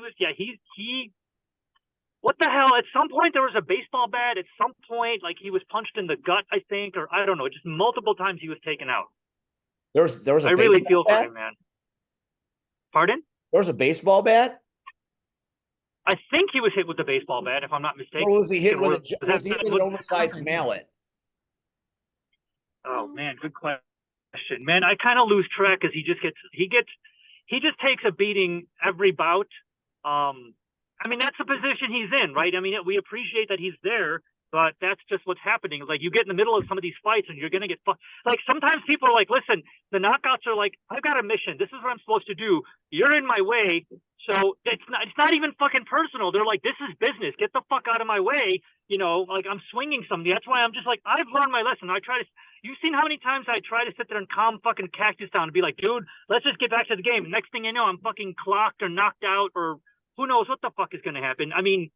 what the hell? At some point there was a baseball bat. At some point, like he was punched in the gut, I think, or I don't know. Just multiple times he was taken out. There was a I really baseball feel for bat? him, man. Pardon? There was a baseball bat? I think he was hit with the baseball bat, if I'm not mistaken. Or was he hit with Was was he hit with an oversized mallet? Oh man, good question, man. I kind of lose track because he just takes a beating every bout. I mean, that's the position he's in, right? I mean, we appreciate that he's there, but that's just what's happening. Like, you get in the middle of some of these fights and you're going to get fucked. Like, sometimes people are like, listen, the knockouts are like, I've got a mission. This is what I'm supposed to do. You're in my way. So it's not even fucking personal. They're like, this is business. Get the fuck out of my way. You know, like, I'm swinging something. That's why I'm just like, I've learned my lesson. You've seen how many times I try to sit there and calm fucking Cactus down and be like, dude, let's just get back to the game. Next thing you know, I'm fucking clocked or knocked out, or who knows what the fuck is going to happen. I mean,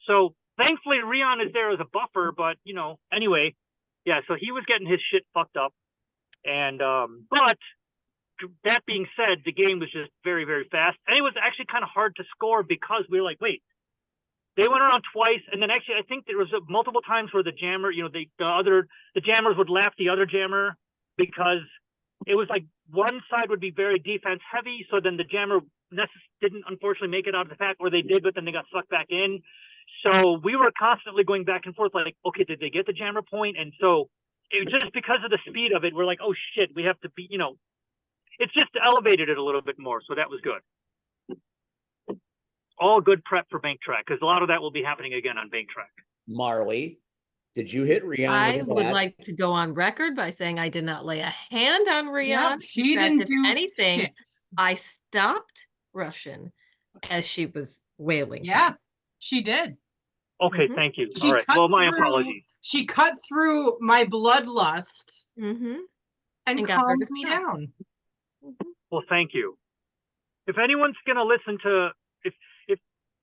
so thankfully Rion is there as a buffer, but you know, anyway, yeah, so he was getting his shit fucked up. And, but that being said, the game was just very, very fast. And it was actually kind of hard to score because we were like, wait, they went around twice. And then actually, I think there was multiple times where the jammer, you know, the jammers would lap the other jammer because it was like one side would be very defense heavy. So then the jammer didn't unfortunately make it out of the pack, or they did, but then they got sucked back in. So we were constantly going back and forth like, okay, did they get the jammer point? And so it just because of the speed of it, we're like, oh shit, we have to be, you know, it's just elevated it a little bit more. So that was good. All good prep for Bank Track, because a lot of that will be happening again on Bank Track. Marley, did you hit Rion? I would like to go on record by saying I did not lay a hand on Rion. Yep, she In fact, didn't if do anything. shit. I stopped Russian as she was wailing. Yeah, she did. Okay, Mhm. thank you. She All right. cut Well, my through- apologies. She cut through my bloodlust Mm-hmm. and got her calmed to me stop. down. Well, thank you. If anyone's going to listen to, if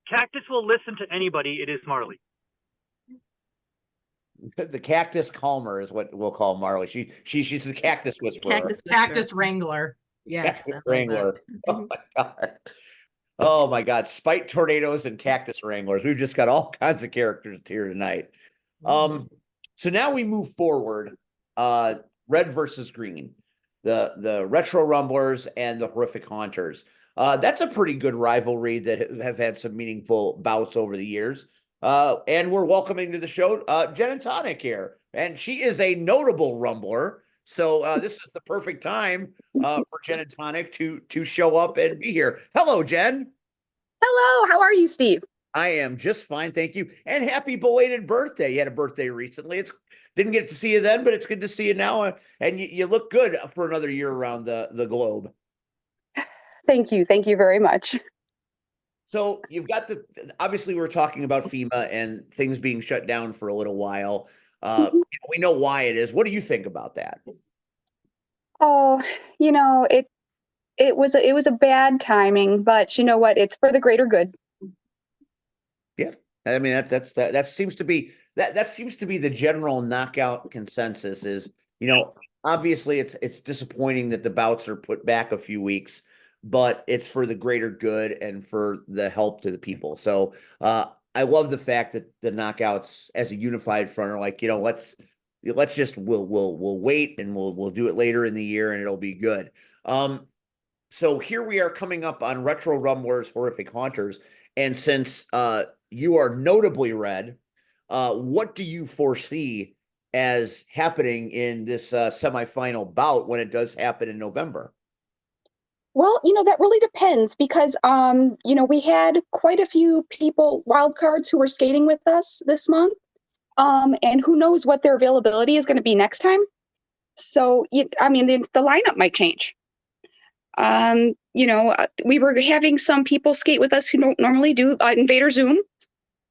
Cactus will listen to anybody, it is Marley. The Cactus Calmer is what we'll call Marley. She's the Cactus Whisperer. Cactus Wrangler. Yes. Cactus I love Wrangler. that. Oh my God. Oh my God. Spite Tornadoes and Cactus Wranglers. We've just got all kinds of characters here tonight. So now we move forward. Red versus green. The Retro Rumblers and the Horrific Haunters. That's a pretty good rivalry that have had some meaningful bouts over the years. And we're welcoming to the show Jen Tonic here. And she is a notable Rumbler. So this is the perfect time for Jen Tonic to show up and be here. Hello, Jen. Hello, how are you, Steve? I am just fine, thank you. And happy belated birthday. You had a birthday recently. Didn't get to see you then, but it's good to see you now. And you look good for another year around the globe. Thank you very much. So you've got obviously we're talking about FEMA and things being shut down for a little while. We know why it is. What do you think about that? Oh, you know, it was a bad timing, but you know what? It's for the greater good. Yeah. I mean, that seems to be the general knockout consensus is, you know, obviously it's disappointing that the bouts are put back a few weeks, but it's for the greater good and for the help to the people. So I love the fact that the knockouts as a unified front are like, you know, let's just we'll wait and we'll do it later in the year and it'll be good. So here we are coming up on Retro Rumblers, Horrific Haunters, and since you are notably red, what do you foresee as happening in this semifinal bout when it does happen in November? Well, you know, that really depends because, you know, we had quite a few people, wild cards, who were skating with us this month. And who knows what their availability is going to be next time. So, I mean, the lineup might change. You know, we were having some people skate with us who don't normally do. Invader Zoom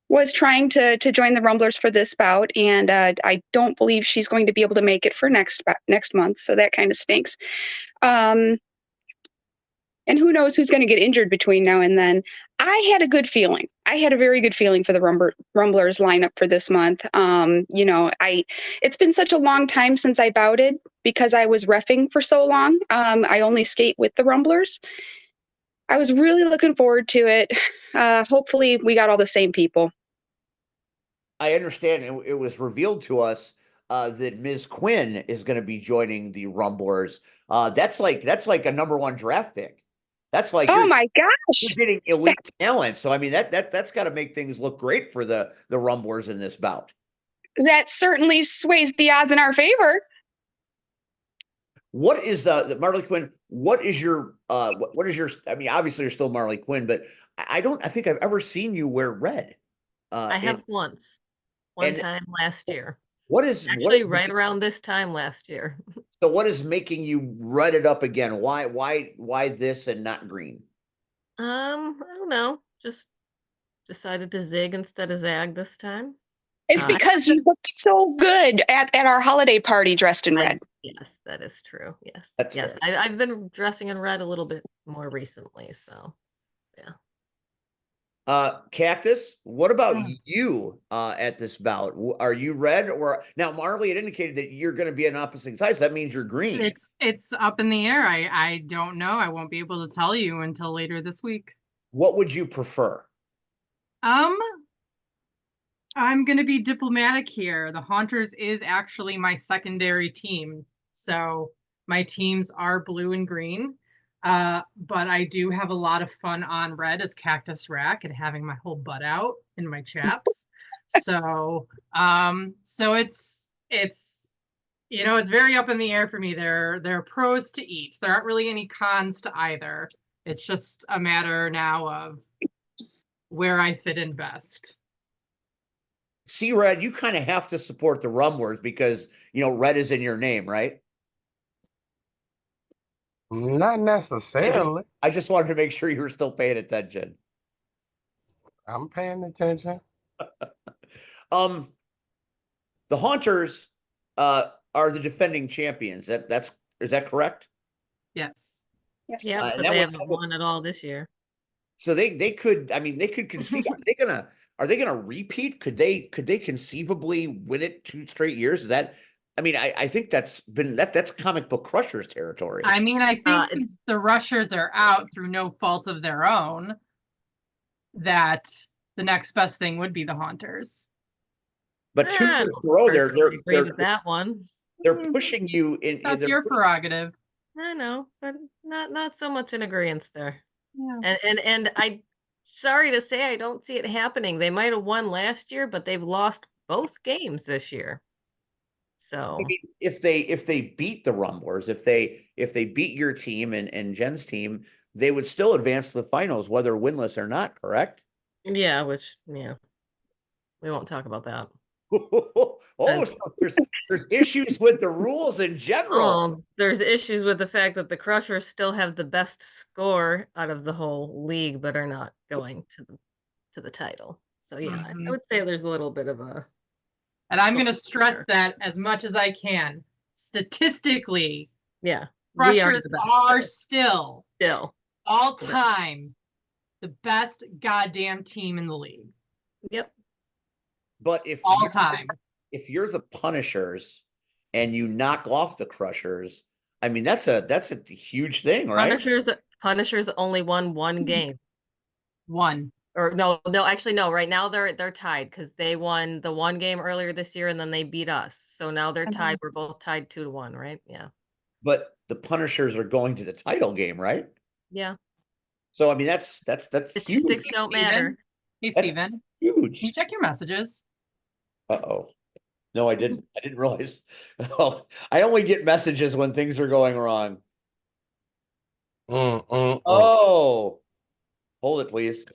was trying to join the Rumblers for this bout, and I don't believe she's going to be able to make it for next month. So that kind of stinks. And who knows who's going to get injured between now and then. I had a good feeling. I had a very good feeling for the Rumblers lineup for this month. You know, it's been such a long time since I bouted because I was reffing for so long. I only skate with the Rumblers. I was really looking forward to it. Hopefully we got all the same people. I understand it was revealed to us that Ms. Quinn is going to be joining the Rumblers. That's like a #1 draft pick. That's like Oh you're my gosh. getting elite talent. So I mean that's got to make things look great for the Rumblers in this bout. That certainly sways the odds in our favor. What is Marley Quinn? What is your what is your? I mean, obviously you're still Marley Quinn, but I don't. I think I've ever seen you wear red. I have once, one and- time last year. What is Actually, right around this time last year. So what is making you red it up again? Why this and not green? I don't know. Just decided to zig instead of zag this time. It's because you look so good at our holiday party dressed in red. Yes, that is true. Yes. That's yes. I've been dressing in red a little bit more recently. So yeah. Cactus, what about you at this bout? Are you red or now Marley had indicated that you're going to be on opposite sides. That means you're green. It's up in the air. I don't know. I won't be able to tell you until later this week. What would you prefer? I'm going to be diplomatic here. The Haunters is actually my secondary team. So my teams are blue and green. But I do have a lot of fun on red as Cactus Rack and having my whole butt out in my chaps. So it's it's very up in the air for me. There are pros to each. There aren't really any cons to either. It's just a matter now of where I fit in best. See, Red, you kind of have to support the Rumblers because red is in your name, right? Not necessarily. I just wanted to make sure you were still paying attention. I'm paying attention. The Haunters are the defending champions. Is that correct? Yes. Yes. Yeah, but they haven't won at all this year. So they could. I mean, they could concede. Are they gonna repeat? Could they conceivably win it 2 straight years? Is that? I mean, I think that's comic book crushers territory. I mean, I think since the Rushers are out through no fault of their own, that the next best thing would be the Haunters. But 2 years in a row, agree with that one. They're pushing you in. That's your prerogative. I know, but not so much in agreement there. Yeah. And I sorry to say I don't see it happening. They might have won last year, but they've lost both games this year. So I mean, if they beat the Rumblers, if they beat your team and Jen's team, they would still advance to the finals, whether winless or not, correct? Yeah, we won't talk about that. So there's issues with the rules in general. There's issues with the fact that the Crushers still have the best score out of the whole league, but are not going to the title. So yeah, I would say there's a little bit of a. And I'm going to stress that as much as I can. Statistically, yeah, Crushers are still all time the best goddamn team in the league. Yep. But if you're the Punishers and you knock off the Crushers, I mean that's a huge thing, right? Punishers only won 1 game. One. Or no, actually no. Right now they're tied because they won the 1 game earlier this year and then they beat us. So now they're tied. We're both tied 2-1, right? Yeah. But the Punishers are going to the title game, right? Yeah. So I mean that's statistics huge. don't matter. Hey Steven. Huge. Can you check your messages? Uh-oh. No, I didn't. I didn't realize. Oh, I only get messages when things are going wrong. Oh, hold it, please.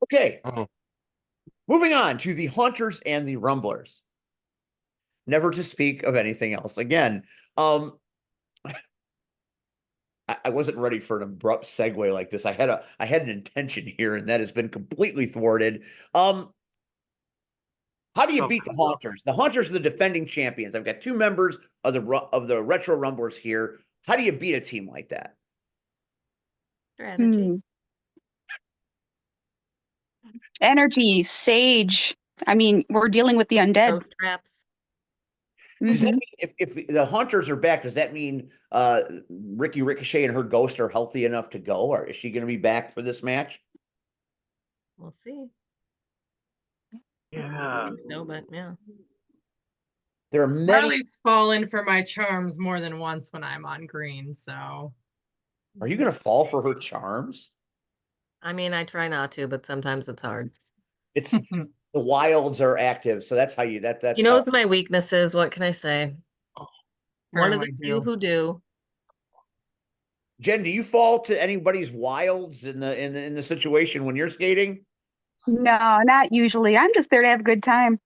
Okay. Moving on to the Haunters and the Rumblers. Never to speak of anything else again. I wasn't ready for an abrupt segue like this. I had an intention here, and that has been completely thwarted. How do you beat the Haunters? The Haunters are the defending champions. I've got 2 members of the Retro Rumblers here. How do you beat a team like that? Strategy. Energy, sage. I mean, we're dealing with the undead. Ghost traps. Does that Mhm. mean if the hunters are back, does that mean Ricky Ricochet and her ghost are healthy enough to go, or is she going to be back for this match? We'll see. I Yeah. think so, but yeah. There are many. Marley's fallen for my charms more than once when I'm on green, so Are you going to fall for her charms? I mean, I try not to, but sometimes it's hard. It's the wilds are active, so that's how you that's He how, knows my weaknesses. What can I say? One of the I few do. who do. Jen, do you fall to anybody's wilds in the situation when you're skating? No, not usually. I'm just there to have a good time.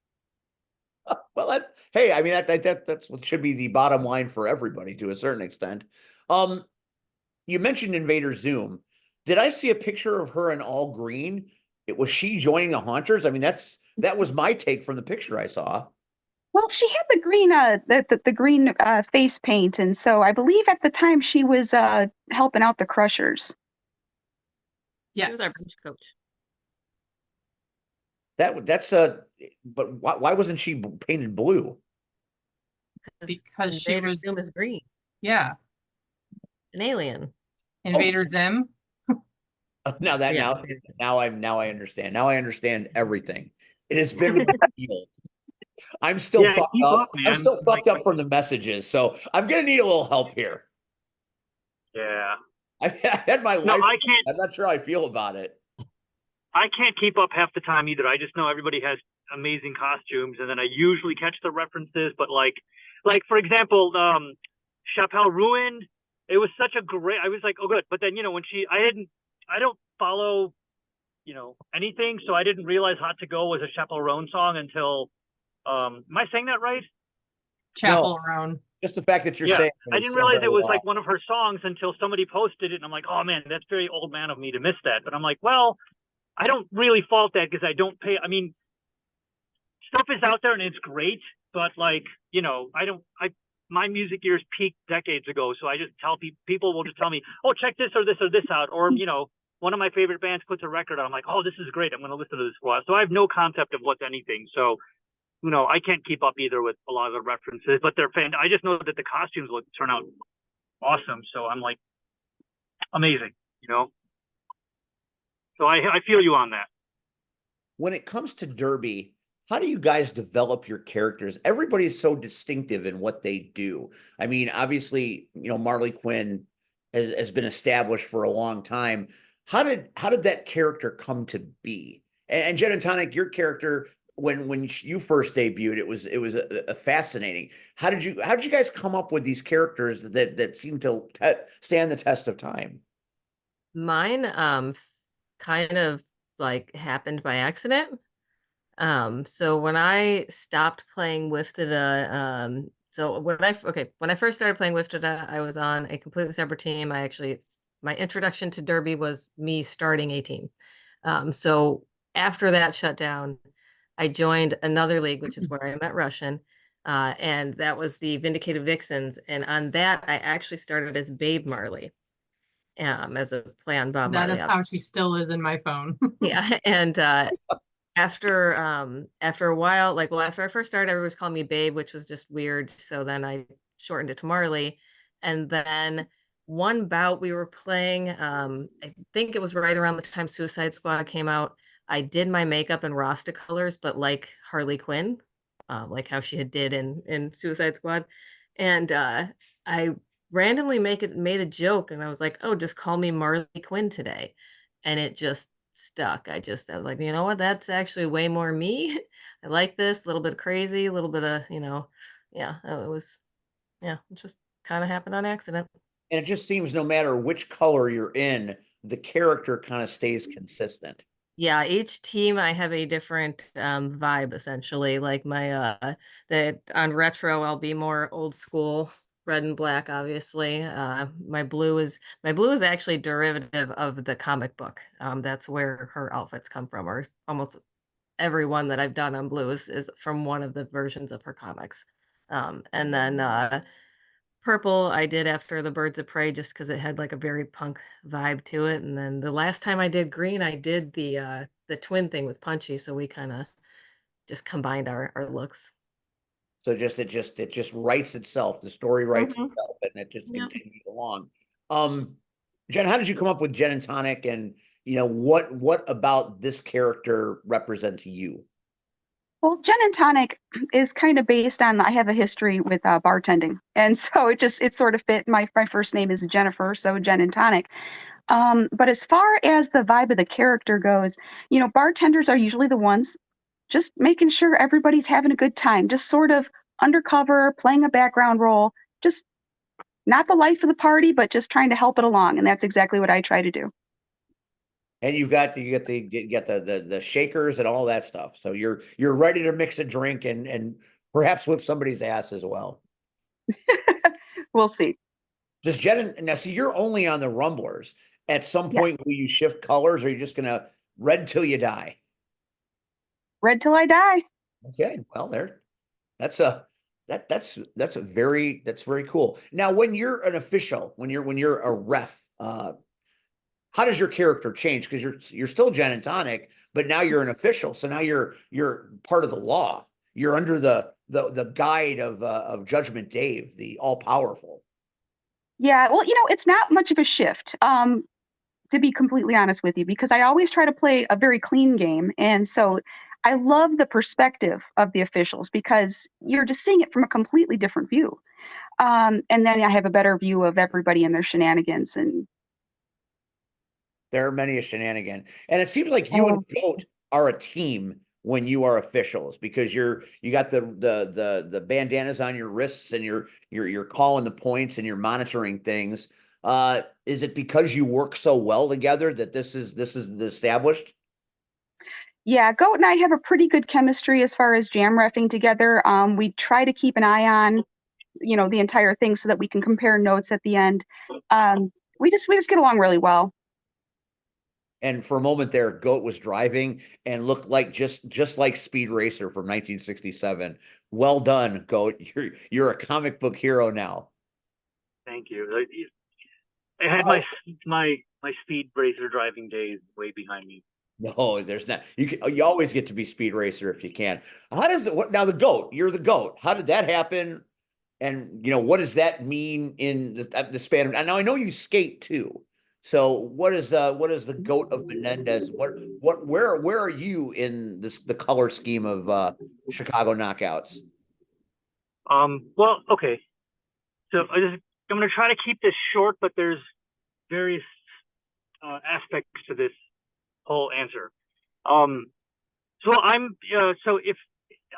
Well, hey, I mean that's what should be the bottom line for everybody to a certain extent. You mentioned Invader Zoom. Did I see a picture of her in all green? Was she joining the Haunters? I mean, that was my take from the picture I saw. Well, she had the green the green face paint, and so I believe at the time she was helping out the Crushers. She was our Yes. bench coach. That's but why wasn't she painted blue? Because she Invader was- Zoom is green. Yeah. An alien. Invader Zim. Now that Yeah. now I understand. Now I understand everything. It has been revealed. I'm still Yeah, fucked keep up. up, I'm man. still fucked Like- up from the messages, so I'm gonna need a little help here. Yeah. I had my No, life. I can't. I'm not sure how I feel about it. I can't keep up half the time either. I just know everybody has amazing costumes, and then I usually catch the references. But like for example, Chappelle Ruined. It was such a great. I was like, oh good. But then when I don't follow, anything, so I didn't realize Hot to Go was a Chappelle Roan song until. Am I saying that right? Chapel Roan. Just the fact that you're Yeah, saying I didn't realize it was like one of her songs until somebody posted it, and I'm like, oh man, that's very old man of me to miss that. But I'm like, well, I don't really fault that because I don't pay. I mean, stuff is out there and it's great, but like, my music ears peaked decades ago. So I just tell people will just tell me, oh, check this or this or this out. Or, one of my favorite bands puts a record out. I'm like, oh, this is great. I'm going to listen to this for a while. So I have no concept of what's anything. So, I can't keep up either with a lot of the references, but they're fan. I just know that the costumes turn out awesome. So I'm like, amazing, So I feel you on that. When it comes to Derby, how do you guys develop your characters? Everybody's so distinctive in what they do. I mean, obviously, Marley Quinn has been established for a long time. How did that character come to be? And Jen Tonic, your character, when you first debuted, it was a fascinating. How did you guys come up with these characters that seem to stand the test of time? Mine kind of like happened by accident. So when I stopped playing Wiftida, so when I first started playing Wiftida, I was on a completely separate team. My introduction to Derby was me starting a team. So after that shut down, I joined another league, which is where I met Russian. And that was the Vindicated Vixens. And on that, I actually started as Babe Marley, as a play on Bob That Marley. is how she still is in my phone. Yeah. And after a while, after I first started, everyone was calling me Babe, which was just weird. So then I shortened it to Marley. And then one bout we were playing, I think it was right around the time Suicide Squad came out. I did my makeup in Rasta colors, but like Harley Quinn, like how she did in Suicide Squad. And I randomly made a joke, and I was like, oh, just call me Marley Quinn today. And it just stuck. I was like, you know what? That's actually way more me. I like this, a little bit crazy, a little bit of, yeah, it just kind of happened on accident. And it just seems no matter which color you're in, the character kind of stays consistent. Yeah, each team I have a different vibe essentially. Like that on retro, I'll be more old school, red and black, obviously. My blue is actually derivative of the comic book. That's where her outfits come from, or almost everyone that I've done on blue is from one of the versions of her comics. And then purple I did after the Birds of Prey just because it had like a very punk vibe to it. And then the last time I did green, I did the twin thing with Punchy, so we kind of just combined our looks. So it just writes itself. The story writes Mhm. itself, and it just Yep. continues along. Jen, how did you come up with Jen and Tonic, and what about this character represents you? Well, Jen and Tonic is kind of based on I have a history with bartending, and so it sort of fit. My first name is Jennifer, so Jen and Tonic. But as far as the vibe of the character goes, bartenders are usually the ones just making sure everybody's having a good time, just sort of undercover, playing a background role, just not the life of the party, but just trying to help it along, and that's exactly what I try to do. And you get the shakers and all that stuff. So you're ready to mix a drink and perhaps whip somebody's ass as well. We'll see. Does Jen now see you're only on the rumblers. At some Yes. point, will you shift colors, or are you just gonna red till you die? Red till I die. Okay, well that's a that's very cool. Now, when you're an official, when you're a ref, how does your character change? Because you're still Jen and Tonic, but now you're an official. So now you're part of the law. You're under the guide of Judgment Dave, the all powerful. Yeah, well, it's not much of a shift. To be completely honest with you, because I always try to play a very clean game. And so I love the perspective of the officials because you're just seeing it from a completely different view. And then I have a better view of everybody and their shenanigans. And There are many a shenanigan, and it seems like you and Goat are a team when you are officials because you got the bandanas on your wrists and you're calling the points and you're monitoring things. Is it because you work so well together that this is established? yeah, Goat and I have a pretty good chemistry as far as jam reffing together. We try to keep an eye on, the entire thing so that we can compare notes at the end. We just get along really well. And for a moment there, Goat was driving and looked like just like Speed Racer from 1967. Well done, Goat. You're a comic book hero now. Thank you. I had my speed racer driving days way behind me. No, there's not. You always get to be Speed Racer if you can. How does now the Goat? You're the Goat. How did that happen? And what does that mean in the span of? Now I know you skate too. So what is the Goat of Menendez? Where are you in the color scheme of Chicago Knockouts? Well, okay. So I'm going to try to keep this short, but there's various aspects to this whole answer. So if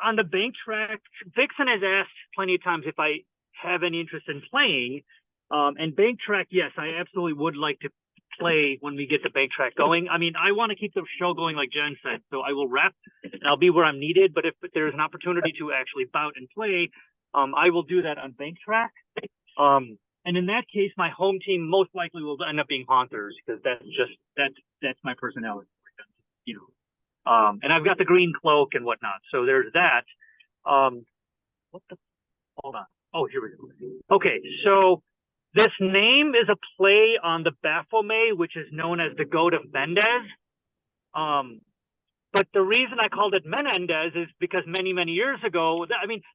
on the bank track, Vixen has asked plenty of times if I have any interest in playing. And bank track, yes, I absolutely would like to play when we get the bank track going. I mean, I want to keep the show going, like Jen said, so I will rep and I'll be where I'm needed. But if there's an opportunity to actually bout and play, I will do that on bank track. And in that case, my home team most likely will end up being Haunters because that's my personality. And I've got the green cloak and whatnot. So there's that. Hold on. Oh, here we go. Okay, so this name is a play on the Baphomet, which is known as the Goat of Mendez. But the reason I called it Menendez is because many, many years ago,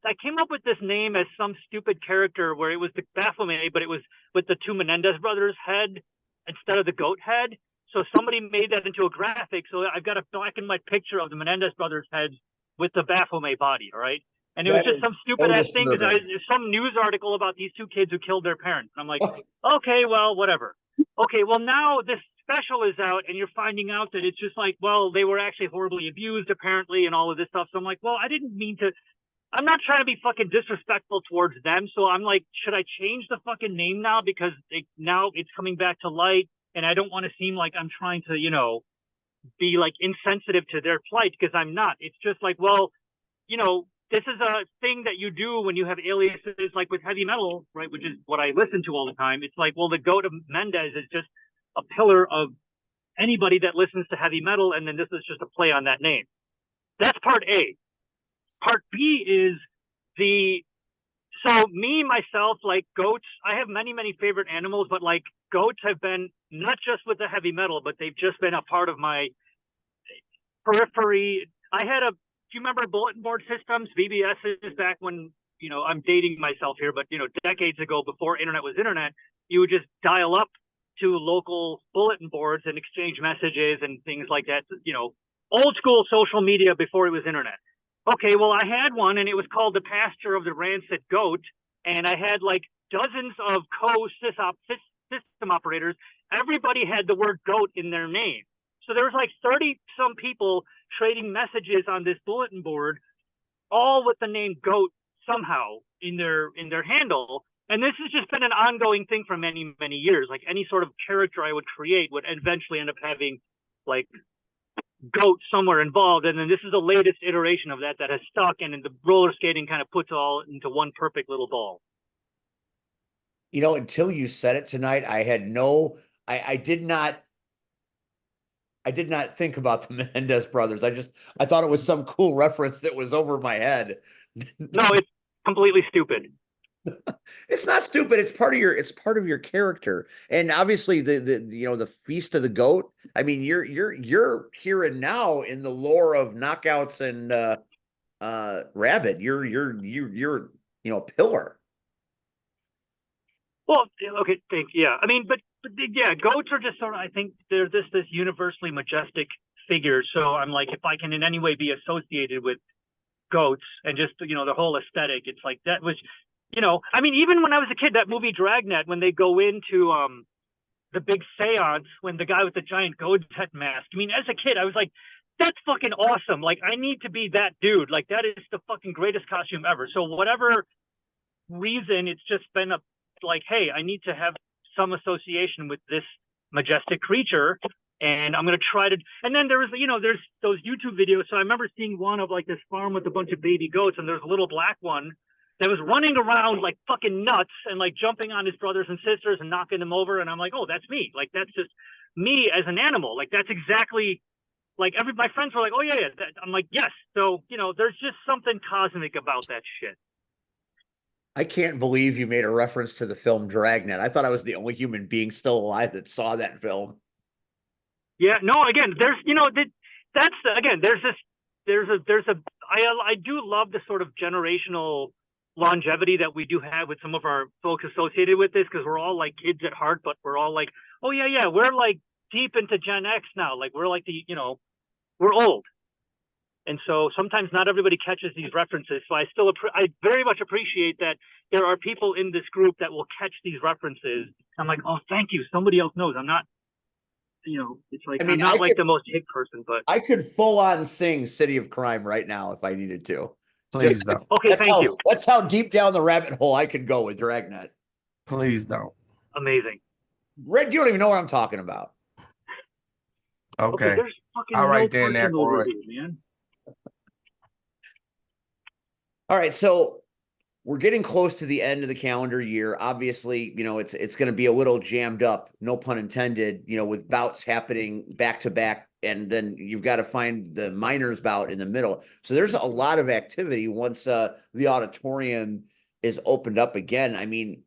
I came up with this name as some stupid character where it was the Baphomet, but it was with the two Menendez brothers' head instead of the goat head. So somebody made that into a graphic. So I've got a black and white picture of the Menendez brothers' heads with the Baphomet body, all right? And it was just some stupid ass thing because there's some news article about these two kids who killed their parents. And I'm like, okay, well, whatever. Okay, well, now this special is out and you're finding out that it's just like, well, they were actually horribly abused apparently and all of this stuff. So I'm like, well, I didn't mean to. I'm not trying to be fucking disrespectful towards them. So I'm like, should I change the fucking name now because now it's coming back to light and I don't want to seem like I'm trying to, be like insensitive to their plight because I'm not. It's just like, well, this is a thing that you do when you have aliases like with heavy metal, right? Which is what I listen to all the time. It's like, well, the Goat of Mendez is just a pillar of anybody that listens to heavy metal. And then this is just a play on that name. That's part A. Part B is so me, myself, like goats, I have many, many favorite animals, but like goats have been not just with the heavy metal, but they've just been a part of my periphery. Do you remember bulletin board systems, VBSs, back when I'm dating myself here, but decades ago, before internet was internet, you would just dial up to local bulletin boards and exchange messages and things like that. Old school social media before it was internet. Okay, well, I had one, and it was called The Pasture of the Rancid Goat, and I had like dozens of system operators. Everybody had the word goat in their name. So there was like 30 some people trading messages on this bulletin board, all with the name goat somehow in their handle. And this has just been an ongoing thing for many, many years. Like any sort of character I would create would eventually end up having like goat somewhere involved. And then this is the latest iteration of that has stuck, and then the roller skating kind of puts all into one perfect little ball. Until you said it tonight, I did not think about the Menendez brothers. I thought it was some cool reference that was over my head. No, it's completely stupid. It's not stupid. It's part of your character. And obviously the Feast of the Goat. I mean, you're here and now in the lore of Knockouts and Rabbit. You're a pillar. Well, okay, thanks. Yeah, I mean, but yeah, goats are just sort of, I think they're this universally majestic figure. So I'm like, if I can in any way be associated with goats and just the whole aesthetic, it's like that was, I mean, even when I was a kid, that movie Dragnet, when they go into the big seance, when the guy with the giant goat's head mask. I mean, as a kid, I was like, that's fucking awesome. Like, I need to be that dude. Like, that is the fucking greatest costume ever. So whatever reason, it's just been like, hey, I need to have some association with this majestic creature, and I'm going to try to. And then there's those YouTube videos. So I remember seeing one of like this farm with a bunch of baby goats, and there's a little black one that was running around like fucking nuts and like jumping on his brothers and sisters and knocking them over. And I'm like, oh, that's me. Like, that's just me as an animal. Like, that's exactly like my friends were like, oh yeah. I'm like, yes. So, there's just something cosmic about that shit. I can't believe you made a reference to the film Dragnet. I thought I was the only human being still alive that saw that film. Yeah, no, again, there's, I do love the sort of generational longevity that we do have with some of our folks associated with this, because we're all like kids at heart, but we're all like, oh yeah, we're like deep into Gen X now. Like, we're like we're old. And so sometimes not everybody catches these references. So I very much appreciate that there are people in this group that will catch these references. I'm like, oh, thank you. Somebody else knows. I'm not, it's like, I'm not like the most hip person, but I could full on sing City of Crime right now if I needed to. Please don't. Okay, thank you. That's how deep down the rabbit hole I could go with Dragnet. Please don't. Amazing. Red, you don't even know what I'm talking about. Okay. There's fucking All right, no then, that boy. man. All right, so we're getting close to the end of the calendar year. Obviously, it's going to be a little jammed up, no pun intended, with bouts happening back to back, and then you've got to find the minors bout in the middle. So there's a lot of activity once the auditorium is opened up again. I mean,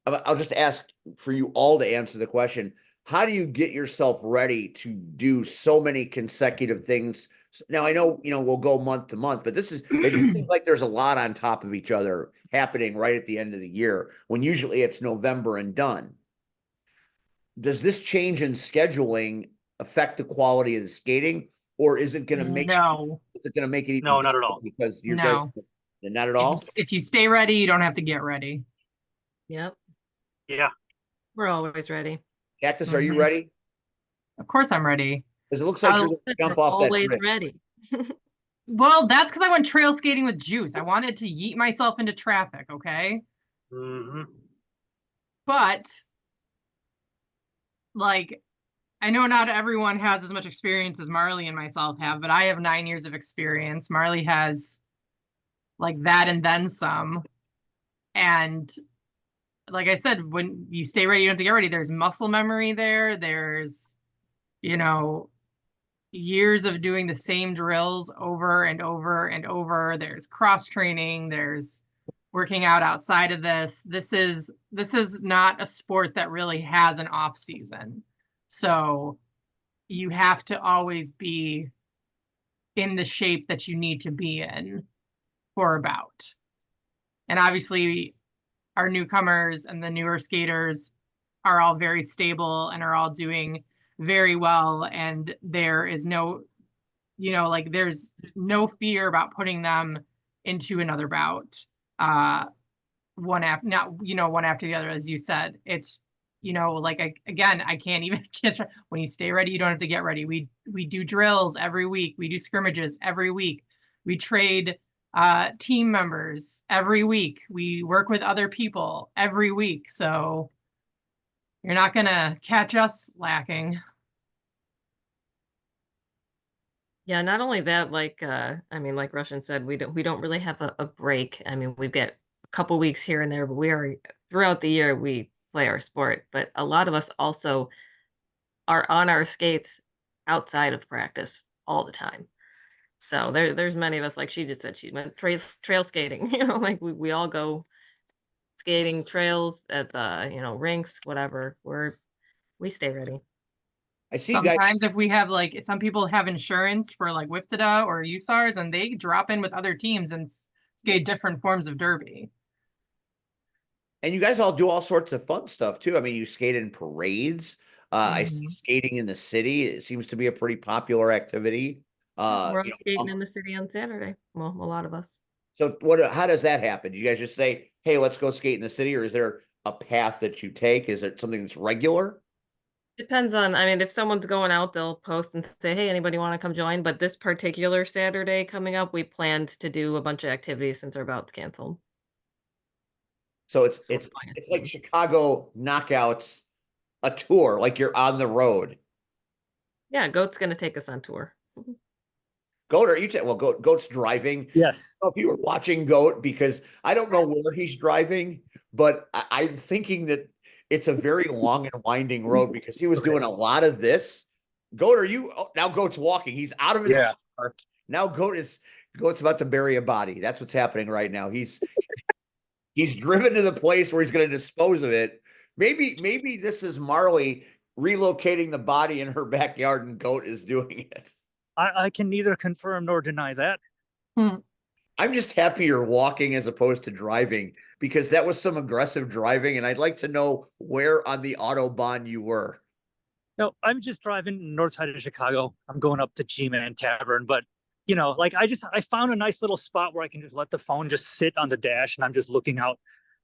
I'll just ask for you all to answer the question. How do you get yourself ready to do so many consecutive things? Now, I know, we'll go month to month, but it seems like there's a lot on top of each other happening right at the end of the year, when usually it's November and done. Does this change in scheduling affect the quality of the skating, or is it going to make it even no, not at all, because you're No. not at all? If you stay ready, you don't have to get ready. Yep. Yeah. We're always ready. Cactus, are you ready? Of course I'm ready. Because it looks like you're going to jump off that Always bridge. ready. Well, that's because I went trail skating with Juice. I wanted to yeet myself into traffic, okay? Mm-hmm. But, like, I know not everyone has as much experience as Marley and myself have, but I have 9 years of experience. Marley has, like, that and then some. And, like I said, when you stay ready, you don't have to get ready. There's muscle memory there. There's, years of doing the same drills over and over and over. There's cross training. There's working out outside of this. This is not a sport that really has an off season. So you have to always be in the shape that you need to be in for a bout. And obviously our newcomers and the newer skaters are all very stable and are all doing very well. And there is no, like there's no fear about putting them into another bout. One after, not, one after the other, as you said. It's, like, I can't even, when you stay ready, you don't have to get ready. We do drills every week. We do scrimmages every week. We trade team members every week. We work with other people every week. So you're not gonna catch us lacking. Yeah, not only that, like like Russian said, we don't really have a break. I mean, we've got a couple weeks here and there, but we are throughout the year we play our sport. But a lot of us also are on our skates outside of practice all the time. So there's many of us, like she just said, she went trail skating, like we all go skating trails at the, rinks, whatever. We stay ready. I see you guys. Sometimes if we have some people have insurance for like WIPTDA or USARs, and they drop in with other teams and skate different forms of derby. And you guys all do all sorts of fun stuff too. I mean, you skate in parades. I see skating in the city. It seems to be a pretty popular activity. We're all skating in the city on Saturday. Well, a lot of us. So how does that happen? Do you guys just say, hey, let's go skate in the city, or is there a path that you take? Is it something that's regular? Depends on, if someone's going out, they'll post and say, hey, anybody want to come join? But this particular Saturday coming up, we planned to do a bunch of activities since our bout's canceled. So it's like Chicago Knockouts, a tour, like you're on the road. Yeah, Goat's going to take us on tour. Goat, Goat's driving. Yes. I don't know if you were watching Goat, because I don't know where he's driving, but I'm thinking that it's a very long and winding road, because he was doing a lot of this. Goat, now Goat's walking. He's out of his car. Now Goat's about to bury a body. That's what's happening right now. He's driven to the place where he's going to dispose of it. Maybe this is Marley relocating the body in her backyard, and Goat is doing it. I can neither confirm nor deny that. I'm just happy you're walking as opposed to driving, because that was some aggressive driving, and I'd like to know where on the Autobahn you were. No, I'm just driving north side of Chicago. I'm going up to G-Man Tavern, but I found a nice little spot where I can just let the phone just sit on the dash, and I'm just looking out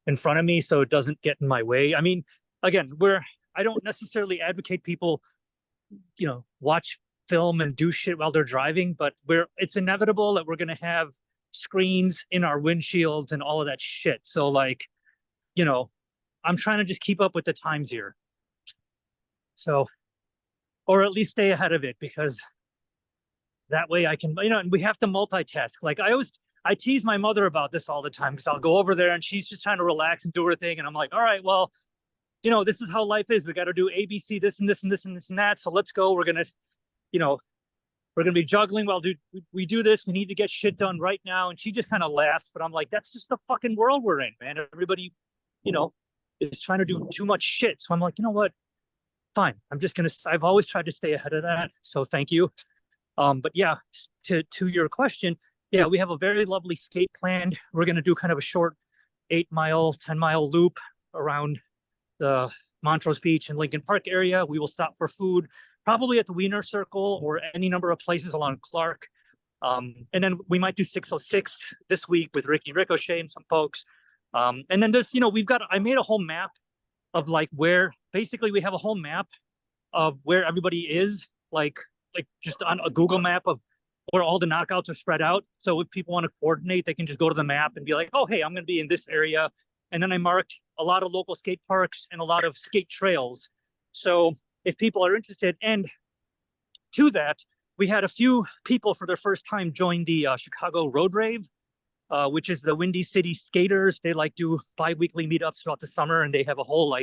in front of me so it doesn't get in my way. I mean, again, I don't necessarily advocate people, watch film and do shit while they're driving, but it's inevitable that we're going to have screens in our windshields and all of that shit. So I'm trying to just keep up with the times here. So, or at least stay ahead of it, because that way I can, and we have to multitask. Like I tease my mother about this all the time, because I'll go over there and she's just trying to relax and do her thing. And I'm like, all right, well, this is how life is. We got to do ABC, this and this and this and this and that. So let's go. We're going to be juggling while we do this. We need to get shit done right now. And she just kind of laughs, but I'm like, that's just the fucking world we're in, man. Everybody, is trying to do too much shit. So I'm like, you know what? Fine. I've always tried to stay ahead of that. So thank you. But yeah, to your question, yeah, we have a very lovely skate planned. We're going to do kind of a short 8-mile, 10-mile loop around the Montrose Beach and Lincoln Park area. We will stop for food, probably at the Wiener Circle or any number of places along Clark. And then we might do 606 this week with Ricky Ricochet and some folks. And then there's, I made a whole map of where basically we have a whole map of where everybody is, like just on a Google map of where all the knockouts are spread out. So if people want to coordinate, they can just go to the map and be like, oh, hey, I'm going to be in this area. And then I marked a lot of local skate parks and a lot of skate trails. So if people are interested, and to that, we had a few people for their first time join the Chicago Road Rave, which is the Windy City skaters. They do bi-weekly meetups throughout the summer, and they have a whole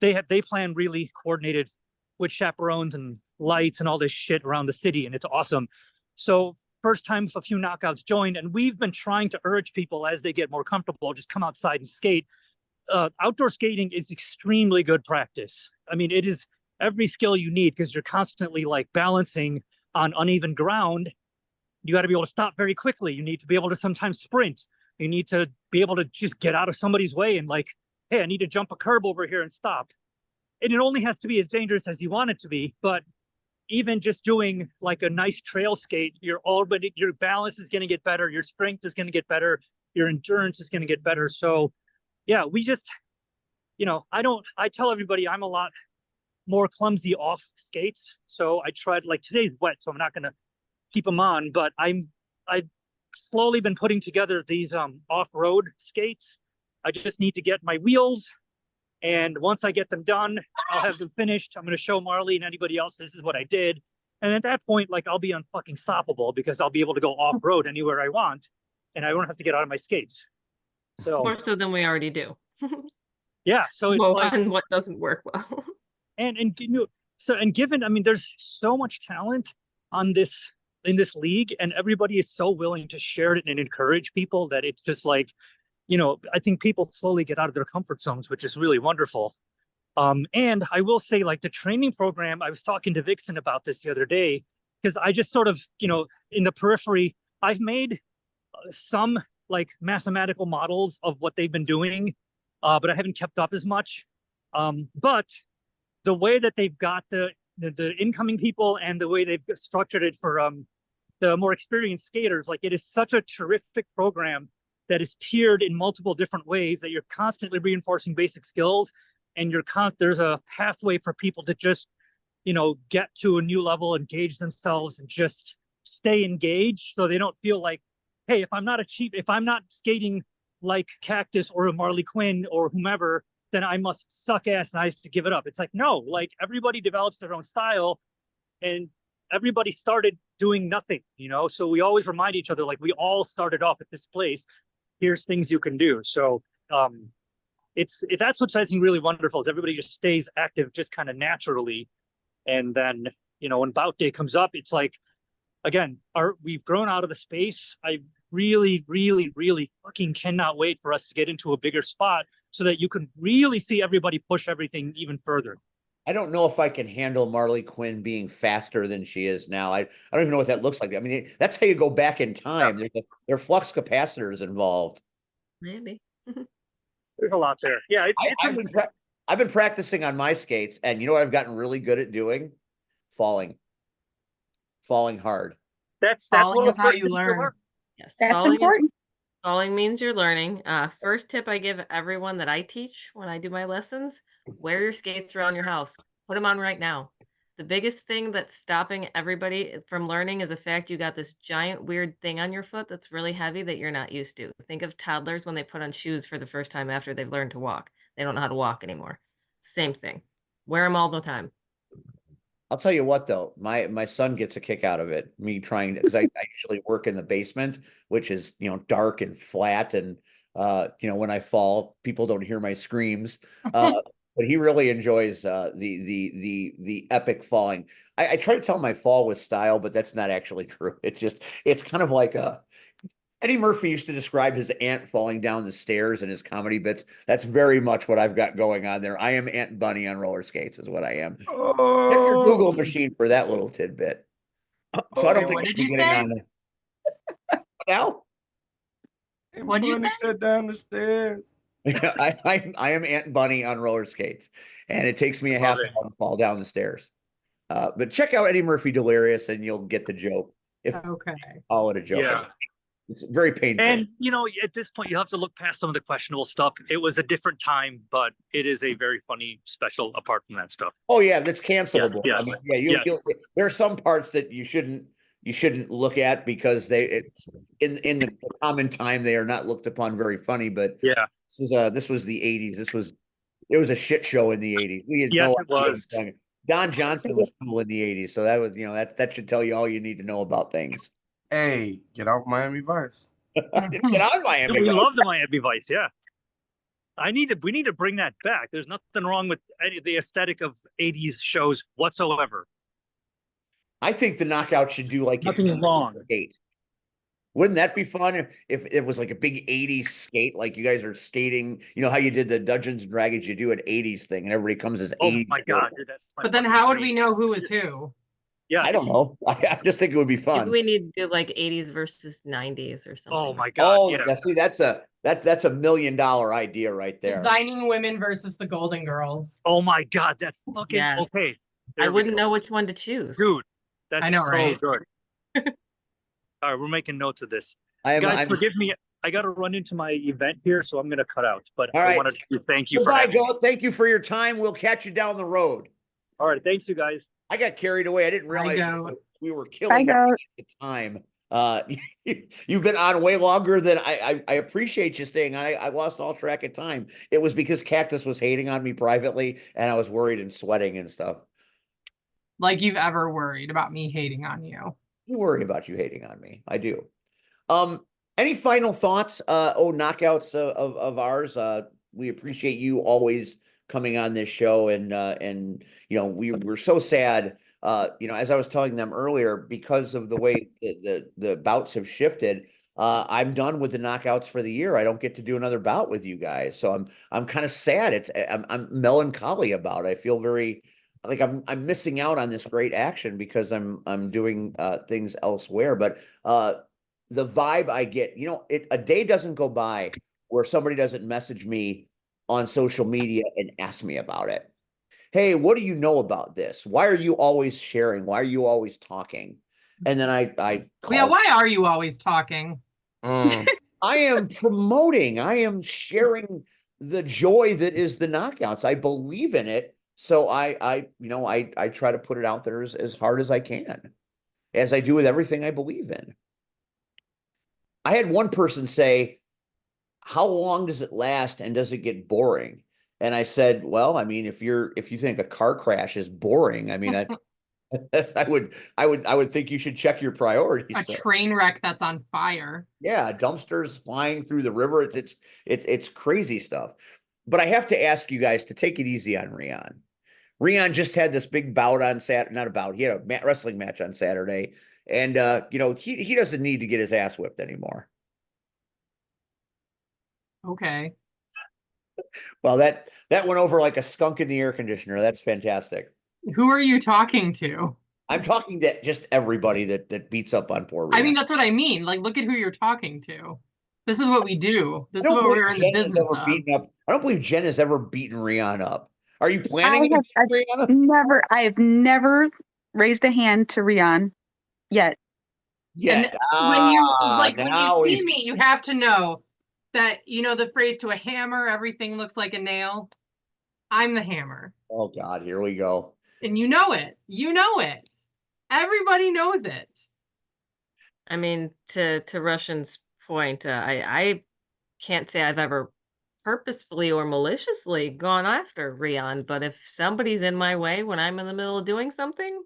they plan really coordinated with chaperones and lights and all this shit around the city, and it's awesome. So first time a few knockouts joined, and we've been trying to urge people as they get more comfortable, just come outside and skate. Outdoor skating is extremely good practice. I mean, it is every skill you need, because you're constantly balancing on uneven ground. You got to be able to stop very quickly. You need to be able to sometimes sprint. You need to be able to just get out of somebody's way and like, hey, I need to jump a curb over here and stop. And it only has to be as dangerous as you want it to be. But even just doing like a nice trail skate, your balance is going to get better. Your strength is going to get better. Your endurance is going to get better. So yeah, we just, I tell everybody I'm a lot more clumsy off skates. So I tried, like today's wet, so I'm not going to keep them on, but I've slowly been putting together these off-road skates. I just need to get my wheels, and once I get them done, I'll have them finished. I'm going to show Marley and anybody else this is what I did, and at that point, like, I'll be unfucking stoppable because I'll be able to go off-road anywhere I want, and I don't have to get out of my skates. So More so than we already do. yeah, so it's like, and what doesn't work well. and given, I mean, there's so much talent on this in this league, and everybody is so willing to share it and encourage people that it's just like, I think people slowly get out of their comfort zones, which is really wonderful. And I will say, like, the training program, I was talking to Vixen about this the other day, because I just sort of, in the periphery, I've made some like mathematical models of what they've been doing, but I haven't kept up as much. But the way that they've got the incoming people and the way they've structured it for the more experienced skaters, like, it is such a terrific program that is tiered in multiple different ways that you're constantly reinforcing basic skills, and there's a pathway for people to just, get to a new level, engage themselves, and just stay engaged, so they don't feel like, hey, if I'm not skating like Cactus or Marley Quinn or whomever, then I must suck ass and I have to give it up. It's like, no, like, everybody develops their own style, and everybody started doing nothing, so we always remind each other, like, we all started off at this place. Here's things you can do. So that's what's, I think, really wonderful, is everybody just stays active just kind of naturally. And then, when bout day comes up, it's like, again, we've grown out of the space. I really, really, really fucking cannot wait for us to get into a bigger spot so that you can really see everybody push everything even further. I don't know if I can handle Marley Quinn being faster than she is now. I don't even know what that looks like. I mean, that's how you go back in time. There are flux capacitors involved. Maybe. There's a lot there. Yeah, I've been practicing on my skates, and you know what I've gotten really good at doing? Falling hard. That's Falling what is how you learn. Yes, That's important. falling means you're learning. First tip I give everyone that I teach when I do my lessons: wear your skates around your house. Put them on right now. The biggest thing that's stopping everybody from learning is the fact you got this giant weird thing on your foot that's really heavy that you're not used to. Think of toddlers when they put on shoes for the first time after they've learned to walk. They don't know how to walk anymore. Same thing. Wear them all the time. I'll tell you what, though, my son gets a kick out of it. Me trying to, because I usually work in the basement, which is, dark and flat, and when I fall, people don't hear my screams. But he really enjoys the epic falling. I try to tell him I fall with style, but that's not actually true. It's kind of like Eddie Murphy used to describe his aunt falling down the stairs in his comedy bits. That's very much what I've got going on there. I am Aunt Bunny on roller skates, is what I am. Check your Google machine for that little tidbit. So I don't think what I'll did be you getting say? on there. Now? What'd you say? Go down the stairs. I am Aunt Bunny on roller skates, and it takes me a half hour to fall down the stairs. But check out Eddie Murphy Delirious, and you'll get the joke. If Okay. call it a joke. Yeah. It's very painful. And, at this point, you have to look past some of the questionable stuff. It was a different time, but it is a very funny special apart from that stuff. Oh yeah, that's cancelable. Yes. I mean, there are some parts that you shouldn't look at because it's in the common time they are not looked upon very funny. But Yeah. this was the 80s. It was a shit show in the 80s. We had Yes, no it was. idea. Don Johnson was cool in the 80s, so that was that should tell you all you need to know about things. Hey, get off Miami Vice. Get on Miami. We love the Miami Vice, yeah. We need to bring that back. There's nothing wrong with the aesthetic of 80s shows whatsoever. I think the Knockout should do like Nothing wrong. skate. Wouldn't that be fun if it was like a big 80s skate, like you guys are skating, how you did the Dungeons and Dragons, you do an 80s thing and everybody comes as Oh 80s. my God, dude, that's But then how would we know who is who? Yes. I don't know. I just think it would be Maybe fun. we need to do like 80s versus 90s or something. Oh my God. Oh, Yeah. see, that's a $1 million idea right there. Designing women versus the Golden Girls. Oh my God. That's fucking Yeah. okay. I There we wouldn't go. know which one to choose. Dude, that's I know, so right? good. All right, we're making notes of this. I'm Forgive me. I got to run into my event here, so I'm going to cut out. But All I right. wanted to thank you for goodbye, having me. Goat. Thank you for your time. We'll catch you down the road. All right, thanks, you guys. I got carried away. I didn't realize Goat. we were Bye, killing it Goat. at the time. You've been on way longer than I appreciate you staying on. I lost all track of time. It was because Cactus was hating on me privately, and I was worried and sweating and stuff. Like you've ever worried about me hating on you. I worry about you hating on me. I do. Any final thoughts? Knockouts of ours. We appreciate you always coming on this show, and we're so sad. As I was telling them earlier, because of the way the bouts have shifted, I'm done with the knockouts for the year. I don't get to do another bout with you guys, so I'm kind of sad. I'm melancholy about it. I feel very like I'm missing out on this great action because I'm doing things elsewhere. But the vibe I get, a day doesn't go by where somebody doesn't message me on social media and ask me about it. Hey, what do you know about this? Why are you always sharing? Why are you always talking? And then I Well, yeah, why are you always talking? Mm. I am promoting, I am sharing the joy that is the knockouts. I believe in it. So I try to put it out there as hard as I can, as I do with everything I believe in. I had one person say, how long does it last and does it get boring? And I said, well, I mean, if you think a car crash is boring, I mean, I would think you should check your priorities. A train wreck that's on fire. Yeah, dumpsters flying through the river. It's crazy stuff. But I have to ask you guys to take it easy on Rion. Rion just had this big bout on Saturday, not a bout. He had a wrestling match on Saturday, and he doesn't need to get his ass whipped anymore. Okay. Well, that went over like a skunk in the air conditioner. That's fantastic. Who are you talking to? I'm talking to just everybody that beats up on poor Rion. I mean, that's what I mean. Like, look at who you're talking to. This is what we do. This is what we're in the business of. I don't believe Jen has ever beaten Rion up. Are you planning to beat Rion up? I have never raised a hand to Rion yet. Yeah. When you see me, you have to know that the phrase "to a hammer, everything looks like a nail." I'm the hammer. Oh God, here we go. And you know it. You know it. Everybody knows it. I mean, to Russian's point, I can't say I've ever purposefully or maliciously gone after Rion, but if somebody's in my way when I'm in the middle of doing something,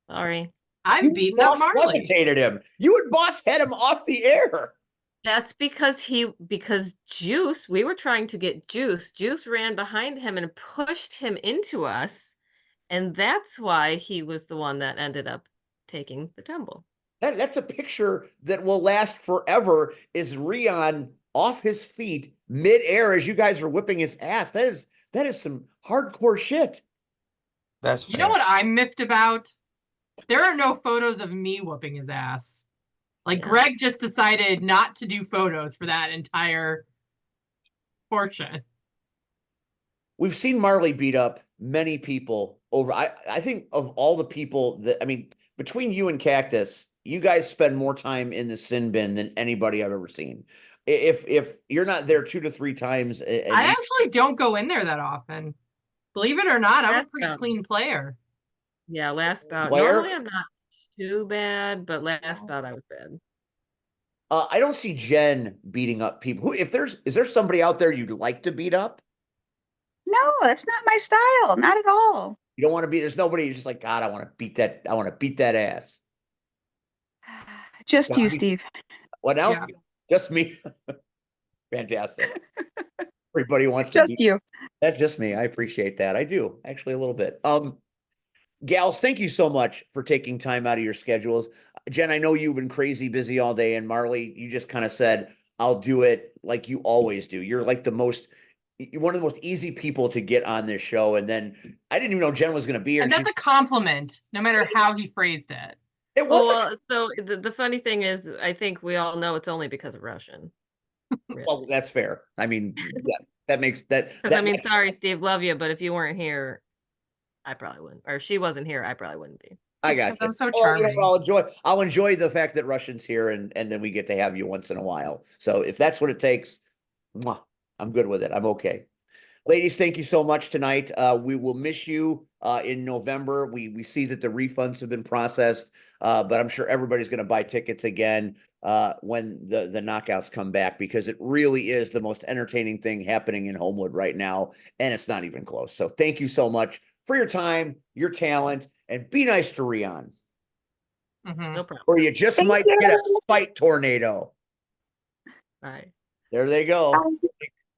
sorry. I've beaten up Marley. Levitated him. You and Boss had him off the air. That's because Juice, we were trying to get Juice. Juice ran behind him and pushed him into us. And that's why he was the one that ended up taking the tumble. That's a picture that will last forever. Is Rion off his feet midair as you guys are whipping his ass? That is some hardcore shit. That's fair. You know what I'm miffed about? There are no photos of me whooping his ass. Like, Yeah. Greg just decided not to do photos for that entire portion. We've seen Marley beat up many people over. I think of all the people between you and Cactus, you guys spend more time in the sin bin than anybody I've ever seen. If you're not there 2 to 3 times, I actually don't go in there that often. Believe it or not, I'm a pretty clean player. Yeah, last bout. Where? Normally I'm not too bad, but last bout I was bad. I don't see Jen beating up people. Is there somebody out there you'd like to beat up? No, that's not my style. Not at all. You don't want to be. There's nobody who's just like, God, I want to beat that ass. Just you, Steve. What now? Yeah. Just me. Fantastic. Everybody wants to Just beat. you. That's just me. I appreciate that. I do actually a little bit. Gals, thank you so much for taking time out of your schedules. Jen, I know you've been crazy busy all day, and Marley, you just kind of said, I'll do it like you always do. You're like the most you're one of the most easy people to get on this show. And then I didn't even know Jen was going to be here. And that's a compliment, no matter how he phrased it. It wasn't. Well, so the funny thing is, I think we all know it's only because of Russian. Really. Well, that's fair. I mean, yeah, that makes that. Because I mean, sorry, Steve, love you, but if you weren't here, I probably wouldn't. Or if she wasn't here, I probably wouldn't be. I got you. I'm so Well, you know, charming. I'll enjoy the fact that Russian's here, and then we get to have you once in a while. So if that's what it takes, mwah, I'm good with it. I'm okay. Ladies, thank you so much tonight. We will miss you in November. We see that the refunds have been processed, but I'm sure everybody's going to buy tickets again when the knockouts come back, because it really is the most entertaining thing happening in Homewood right now, and it's not even close. So thank you so much for your time, your talent, and be nice to Rion. No problem. Or you just Thank might you. get a spite tornado. All right. There they go. All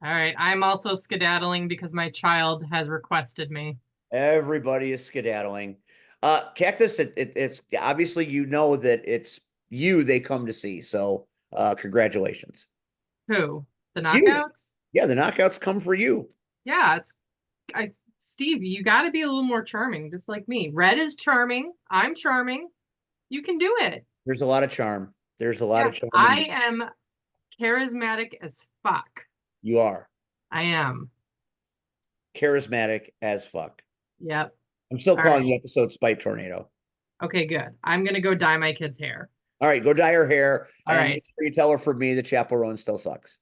right. I'm also skedaddling because my child has requested me. Everybody is skedaddling. Cactus, it's obviously, you know, that it's you they come to see. So congratulations. Who? The You. knockouts? Yeah, the knockouts come for you. Yeah, Steve, you got to be a little more charming, just like me. Red is charming. I'm charming. You can do it. There's a lot of charm. There's a lot Yeah, of charm. I am charismatic as fuck. You are I am. charismatic as fuck. Yep. I'm still All calling right. the episode Spite Tornado. Okay, good. I'm gonna go dye my kid's hair. All right, go dye her hair. All and right. make sure you tell her from me the chaperone still sucks.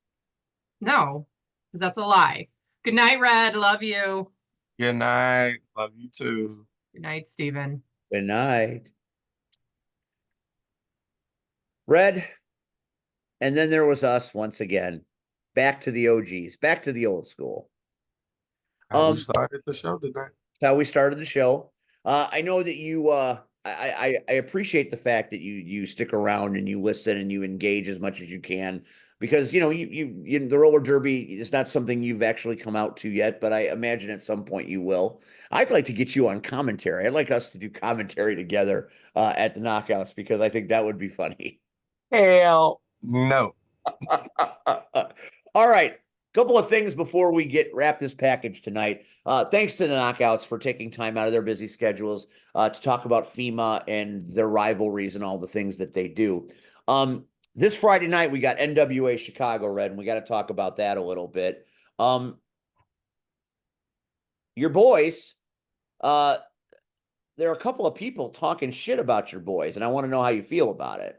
No, because that's a lie. Good night, Red. Love you. Good night. Love you too. Good night, Steven. Good night. Red. And then there was us once again. Back to the OGs, back to the old school. How we started the show today. That's how we started the show. I know that you I appreciate the fact that you stick around and you listen and you engage as much as you can, because you know you the roller derby is not something you've actually come out to yet, but I imagine at some point you will. I'd like to get you on commentary. I'd like us to do commentary together at the knockouts, because I think that would be funny. Hell no. All right. Couple of things before we wrap this package tonight. Thanks to the knockouts for taking time out of their busy schedules to talk about FEMA and their rivalries and all the things that they do. This Friday night, we got NWA Chicago, Red, and we got to talk about that a little bit. Your boys, there are a couple of people talking shit about your boys, and I want to know how you feel about it.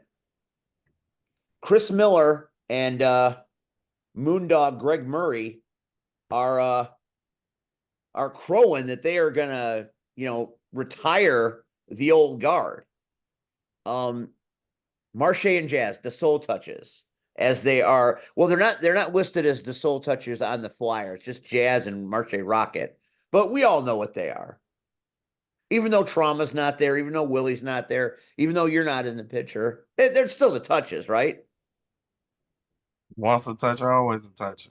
Chris Miller and Moondog Greg Murray are crowing that they are gonna, retire the old guard. Marche and Jazz, the Soul Touches, as they are. Well, they're not listed as the Soul Touchers on the flyer. It's just Jazz and Marche Rocket, but we all know what they are. Even though Trauma's not there, even though Willie's not there, even though you're not in the picture, they're still the Touches, right? Once a toucher, always a toucher.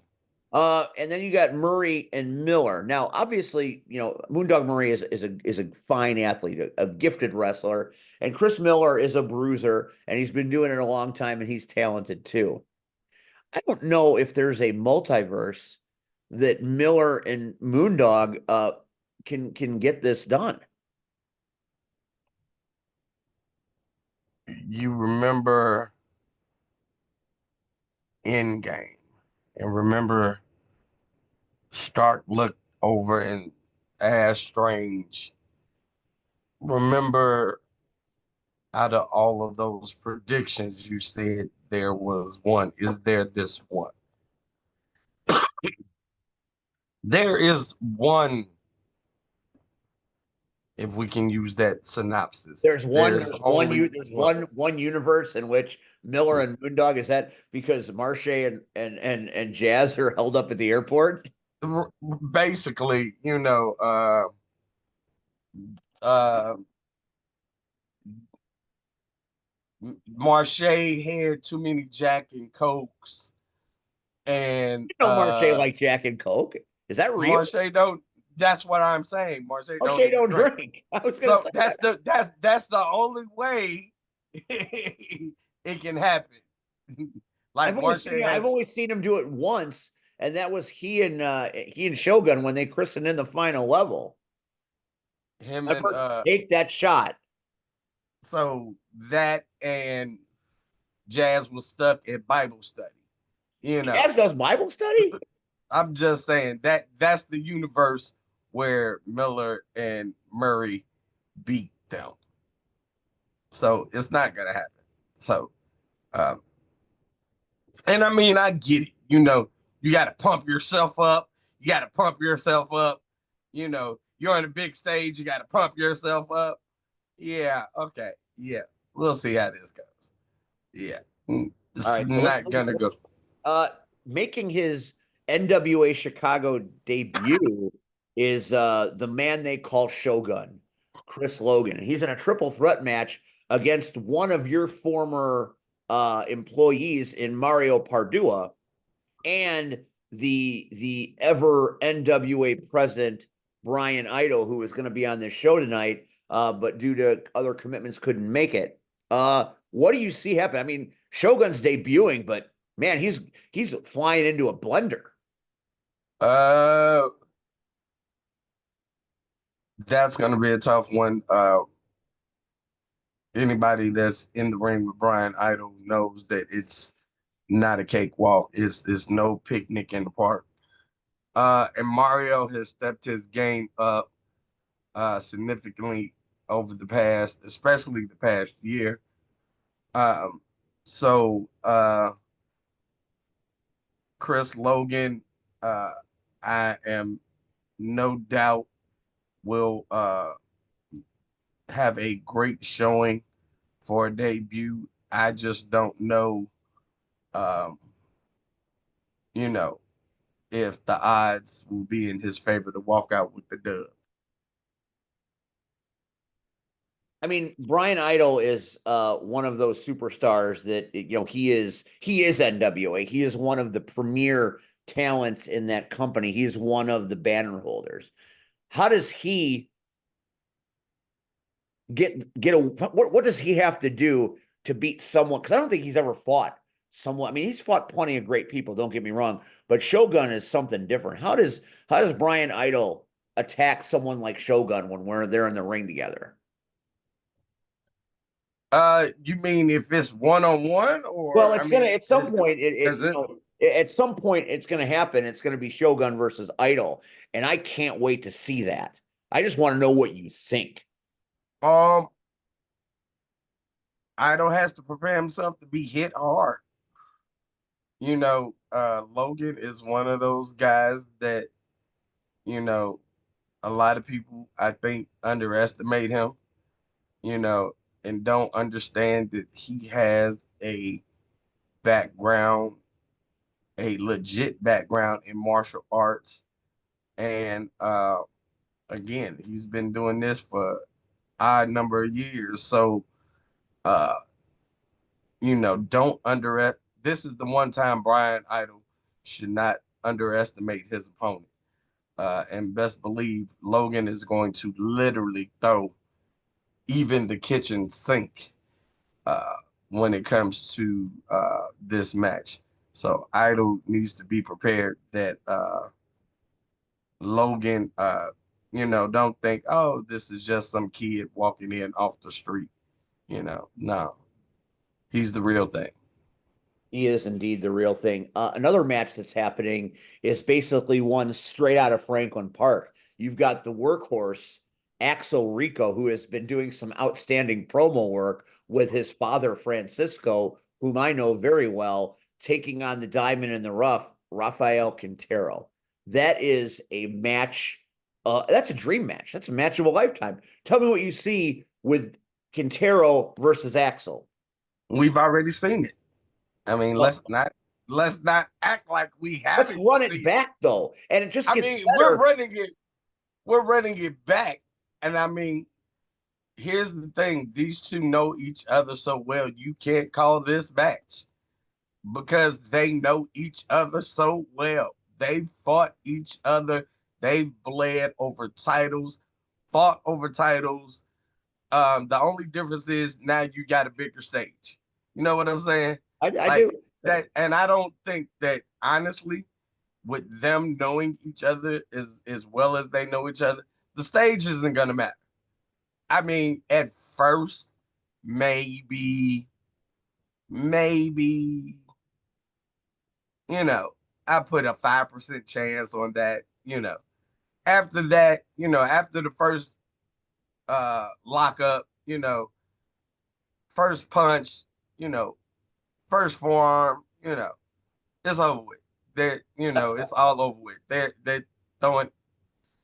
And then you got Murray and Miller. Now, obviously, Moondog Murray is a fine athlete, a gifted wrestler, and Chris Miller is a bruiser, and he's been doing it a long time, and he's talented too. I don't know if there's a multiverse that Miller and Moondog can get this done. You remember Endgame, and remember Stark looked over and asked Strange, remember out of all of those predictions you said there was one, is there this one? There is one, if we can use that synopsis. There's one universe in which Miller and Moondog, is that because Marche and Jazz are held up at the airport? Basically, Marche had too many Jack and Cokes, and Marche like Jack and Coke. Is that real? Marche don't. That's what I'm saying. Marche don't drink. I was gonna say that's the only way it can happen. Like I've only seen him do it once, and that was he and Shogun when they christened in the final level. Him and Remember, take that shot. so that and Jazz was stuck at Bible study. You know, Jazz does Bible study? I'm just saying that's the universe where Miller and Murray beat them. So it's not gonna happen. So and I mean I get it, you know, you gotta pump yourself up, you know, you're on a big stage, you gotta pump yourself up. Yeah, okay, yeah. We'll see how this goes. Yeah. This All is right, not gonna go. Making his NWA Chicago debut is the man they call Shogun, Chris Logan. He's in a triple threat match against one of your former employees in Mario Pardua and the ever NWA president Brian Idol, who is going to be on this show tonight, but due to other commitments couldn't make it. What do you see happen? I mean, Shogun's debuting, but man, he's flying into a blender. That's gonna be a tough one. Anybody that's in the ring with Brian Idol knows that it's not a cakewalk. It's no picnic in the park. And Mario has stepped his game up significantly over the past, especially the past year. So Chris Logan, I am no doubt will have a great showing for a debut. I just don't know, you know, if the odds will be in his favor to walk out with the dub. I mean, Brian Idol is one of those superstars that he is NWA. He is one of the premier talents in that company. He's one of the banner holders. How does he get what does he have to do to beat someone? Because I don't think he's ever fought someone. I mean, he's fought plenty of great people, don't get me wrong, but Shogun is something different. How does Brian Idol attack someone like Shogun when they're in the ring together? You mean if it's one-on-one, or well, it's I gonna mean, at some point at some point it's gonna happen. It's gonna be Shogun versus Idol, and I can't wait to see that. I just want to know what you think. Idol has to prepare himself to be hit hard. You know, Logan is one of those guys that, you know, a lot of people I think underestimate him, you know, and don't understand that he has a background, a legit background in martial arts. And again, he's been doing this for odd number of years. So you know, don't underestimate. This is the one time Brian Idol should not underestimate his opponent. And best believe Logan is going to literally throw even the kitchen sink when it comes to this match. So Idol needs to be prepared that Logan, you know, don't think, oh, this is just some kid walking in off the street. You know, no, he's the real thing. He is indeed the real thing. Another match that's happening is basically one straight out of Franklin Park. You've got the workhorse, Axel Rico, who has been doing some outstanding promo work with his father, Francisco, whom I know very well, taking on the diamond in the rough, Rafael Quintero. That is a match. That's a dream match. That's a match of a lifetime. Tell me what you see with Quintero versus Axel. We've already seen it. I mean, let's not act like we haven't. Let's run it back though, and it just gets better. We're running it back, and I mean, here's the thing: these two know each other so well. You can't call this match because they know each other so well. They've fought each other. They've bled over titles, fought over titles. The only difference is now you got a bigger stage. You know what I'm saying? I do that, and I don't think that honestly with them knowing each other as well as they know each other, the stage isn't gonna matter. I mean, at first, maybe, you know, I put a 5% chance on that, you know. After that, you know, after the first lockup, you know, first punch, you know, first forearm, you know, it's over with. That, you know, it's all over with. They're throwing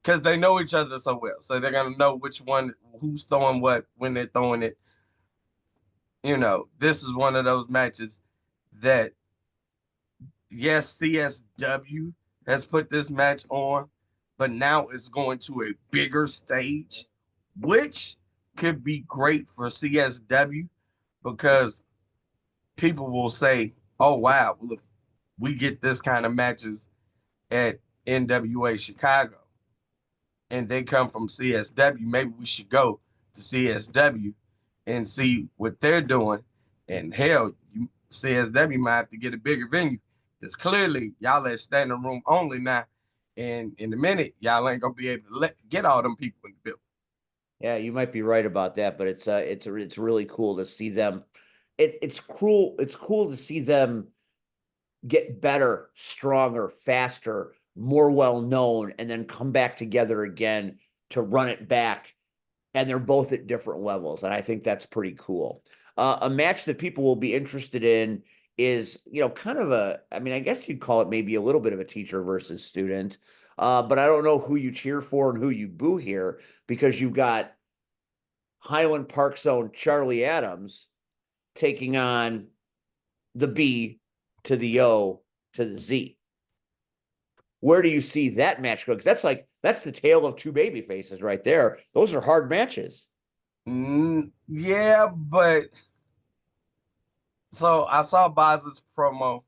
because they know each other so well. So they're gonna know which one who's throwing what when they're throwing it. You know, this is one of those matches that yes, CSW has put this match on, but now it's going to a bigger stage, which could be great for CSW because people will say, oh, wow, well, if we get this kind of matches at NWA Chicago and they come from CSW, maybe we should go to CSW and see what they're doing. And hell, CSW might have to get a bigger venue because clearly y'all at standing room only now. And in a minute, y'all ain't gonna be able to get all them people in the building. Yeah, you might be right about that, but it's really cool to see them. It's cool. It's cool to see them get better, stronger, faster, more well known, and then come back together again to run it back. And they're both at different levels, and I think that's pretty cool. A match that people will be interested in is, you know, kind of I mean, I guess you'd call it maybe a little bit of a teacher versus student. But I don't know who you cheer for and who you boo here because you've got Highland Park's own Charlie Adams taking on the B to the O to the Z. Where do you see that match go? Because that's the tale of two baby faces right there. Those are hard matches. Yeah, but so I saw Boz's promo.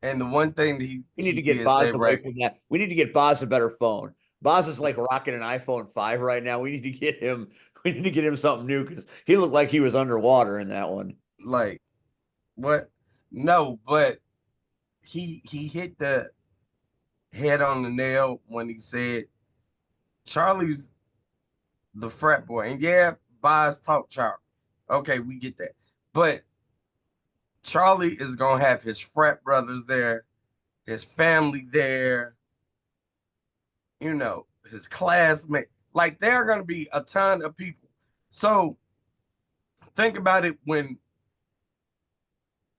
And the one thing that We need he to get did Boz say away right, from that. We need to get Boz a better phone. Boz is like rocking an iPhone 5 right now. We need to get him. We need to get him something new because he looked like he was underwater in that one. like what? No, but he hit the head on the nail when he said Charlie's the frat boy. And yeah, Boz talk Charlie. Okay, we get that. But Charlie is gonna have his frat brothers there, his family there, you know, his classmates. Like there are gonna be a ton of people. So think about it when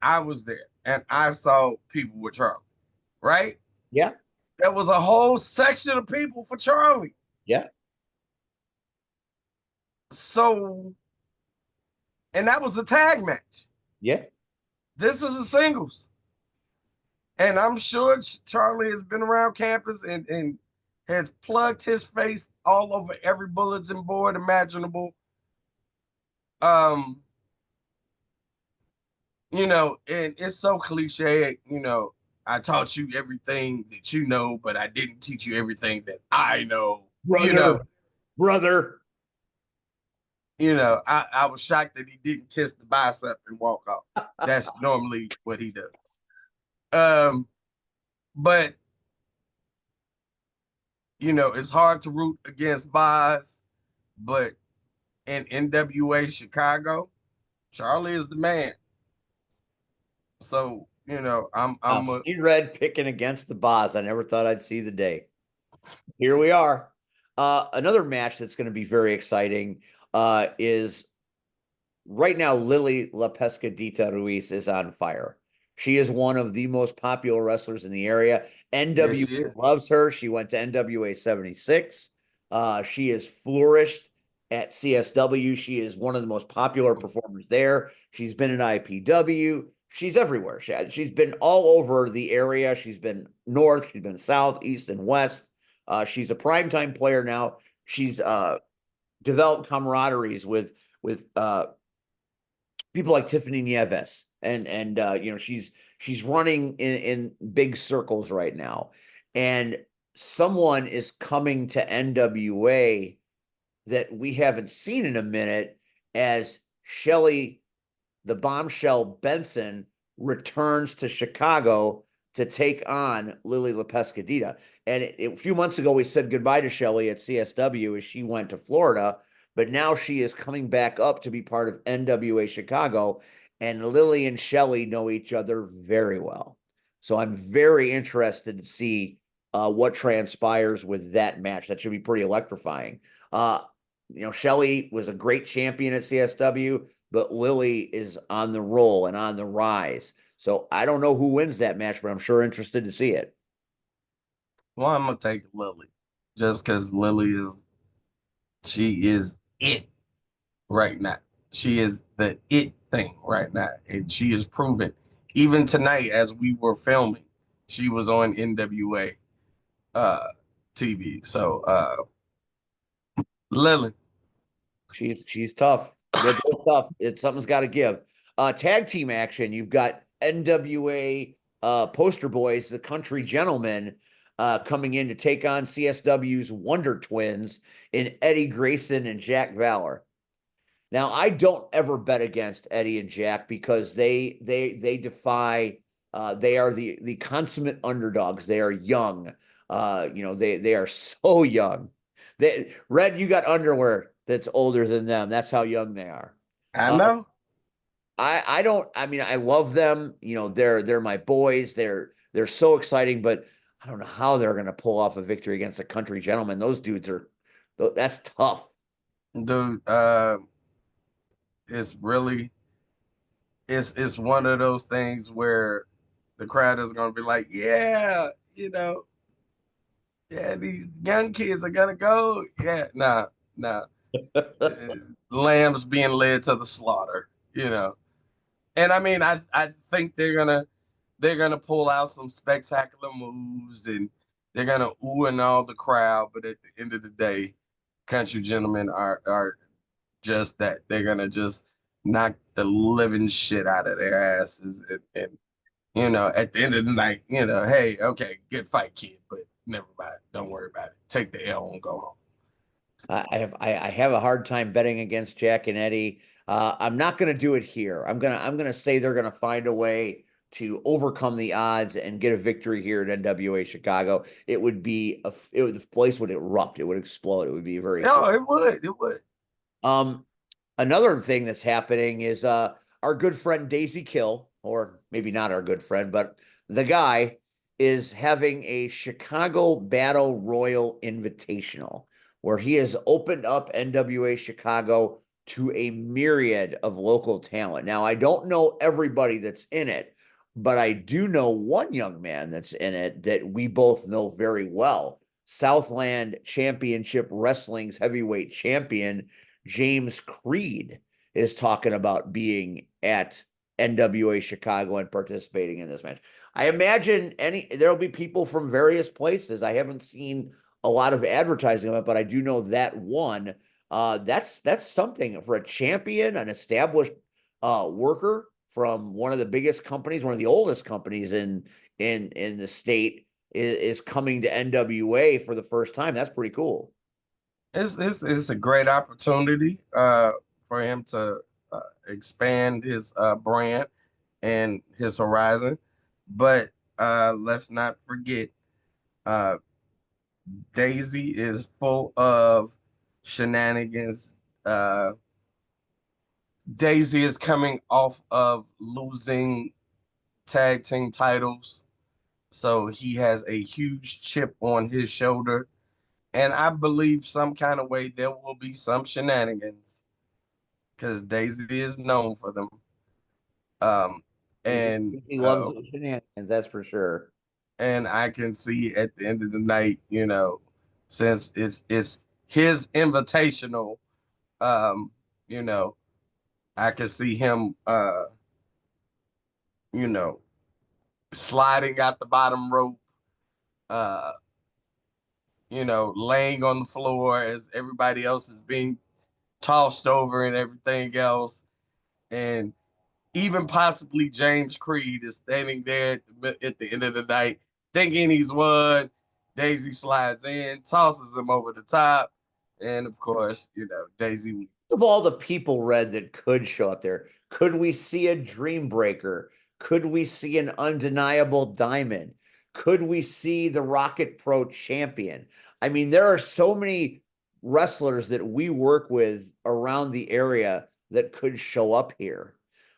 I was there and I saw people with Charlie, right? Yeah. There was a whole section of people for Charlie. Yeah. So, and that was a tag match. Yeah. This is a singles. And I'm sure Charlie has been around campus and has plugged his face all over every bulletin board imaginable. You know, and it's so cliche, you know, I taught you everything that you know, but I didn't teach you everything that I know. Brother. You know, I was shocked that he didn't kiss the bicep and walk off. That's normally what he does. But you know, it's hard to root against Boz, but in NWA Chicago, Charlie is the man. So, you know, I'm see Red picking against the Boz. I never thought I'd see the day. Here we are. Another match that's going to be very exciting is right now Lily La Pescadita Ruiz is on fire. She is one of the most popular wrestlers in the area. NWA loves her. She went to NWA 76. She has flourished at CSW. She is one of the most popular performers there. She's been in IPW. She's everywhere. She's been all over the area. She's been north. She's been south, east, and west. She's a primetime player now. She's developed camaraderies with people like Tiffany Nieves, and you know, she's running in big circles right now, and someone is coming to NWA that we haven't seen in a minute as Shelly the Bombshell Benson returns to Chicago to take on Lily LaPescadita. And a few months ago, we said goodbye to Shelly at CSW as she went to Florida, but now she is coming back up to be part of NWA Chicago. And Lily and Shelly know each other very well. So I'm very interested to see what transpires with that match. That should be pretty electrifying. Shelly was a great champion at CSW, but Lily is on the roll and on the rise. So I don't know who wins that match, but I'm sure interested to see it. Well, I'm gonna take Lily, just because she is it right now. She is the it thing right now, and she is proven. Even tonight, as we were filming, she was on NWA TV. So Lily. She's tough. They're both tough. Something's got to give. Tag team action. You've got NWA poster boys, the Country Gentlemen, coming in to take on CSW's Wonder Twins in Eddie Grayson and Jack Valor. Now, I don't ever bet against Eddie and Jack because they defy. They are the consummate underdogs. They are young. They are so young. Red, you got underwear that's older than them. That's how young they are. I know. I don't. I mean, I love them. They're my boys. They're so exciting, but I don't know how they're going to pull off a victory against the Country Gentlemen. Those dudes that's tough. Dude, it's really it's one of those things where the crowd is gonna be like, yeah, yeah, these young kids are gonna go. Yeah, nah. Lambs being led to the slaughter, And I mean, I think they're gonna pull out some spectacular moves and they're gonna ooh and all the crowd, but at the end of the day, Country Gentlemen are just that. They're gonna just knock the living shit out of their asses and at the end of the night, hey, okay, good fight, kid, but never mind. Don't worry about it. Take the L and go home. I have a hard time betting against Jack and Eddie. I'm not going to do it here. I'm gonna say they're gonna find a way to overcome the odds and get a victory here at NWA Chicago. The place would erupt. It would explode. It would be very. No, it would. Another thing that's happening is our good friend Daisy Kill, or maybe not our good friend, but the guy is having a Chicago Battle Royal Invitational, where he has opened up NWA Chicago to a myriad of local talent. Now, I don't know everybody that's in it, but I do know one young man that's in it that we both know very well. Southland Championship Wrestling's heavyweight champion, James Creed, is talking about being at NWA Chicago and participating in this match. I imagine there'll be people from various places. I haven't seen a lot of advertising of it, but I do know that one. That's something for a champion, an established worker from one of the biggest companies, one of the oldest companies in the state is coming to NWA for the first time. That's pretty cool. It's a great opportunity for him to expand his brand and his horizon, but let's not forget Daisy is full of shenanigans. Daisy is coming off of losing tag team titles, so he has a huge chip on his shoulder. And I believe some kind of way there will be some shenanigans because Daisy is known for them. And he loves the shenanigans, that's for sure. And I can see at the end of the night, since it's his invitational, I can see him, sliding out the bottom rope, laying on the floor as everybody else is being tossed over and everything else. And even possibly James Creed is standing there at the end of the night thinking he's won. Daisy slides in, tosses him over the top. And of course, Daisy wins. Of all the people, Red, that could show up there, could we see a Dream Breaker? Could we see an undeniable diamond? Could we see the Rocket Pro champion? I mean, there are so many wrestlers that we work with around the area that could show up here.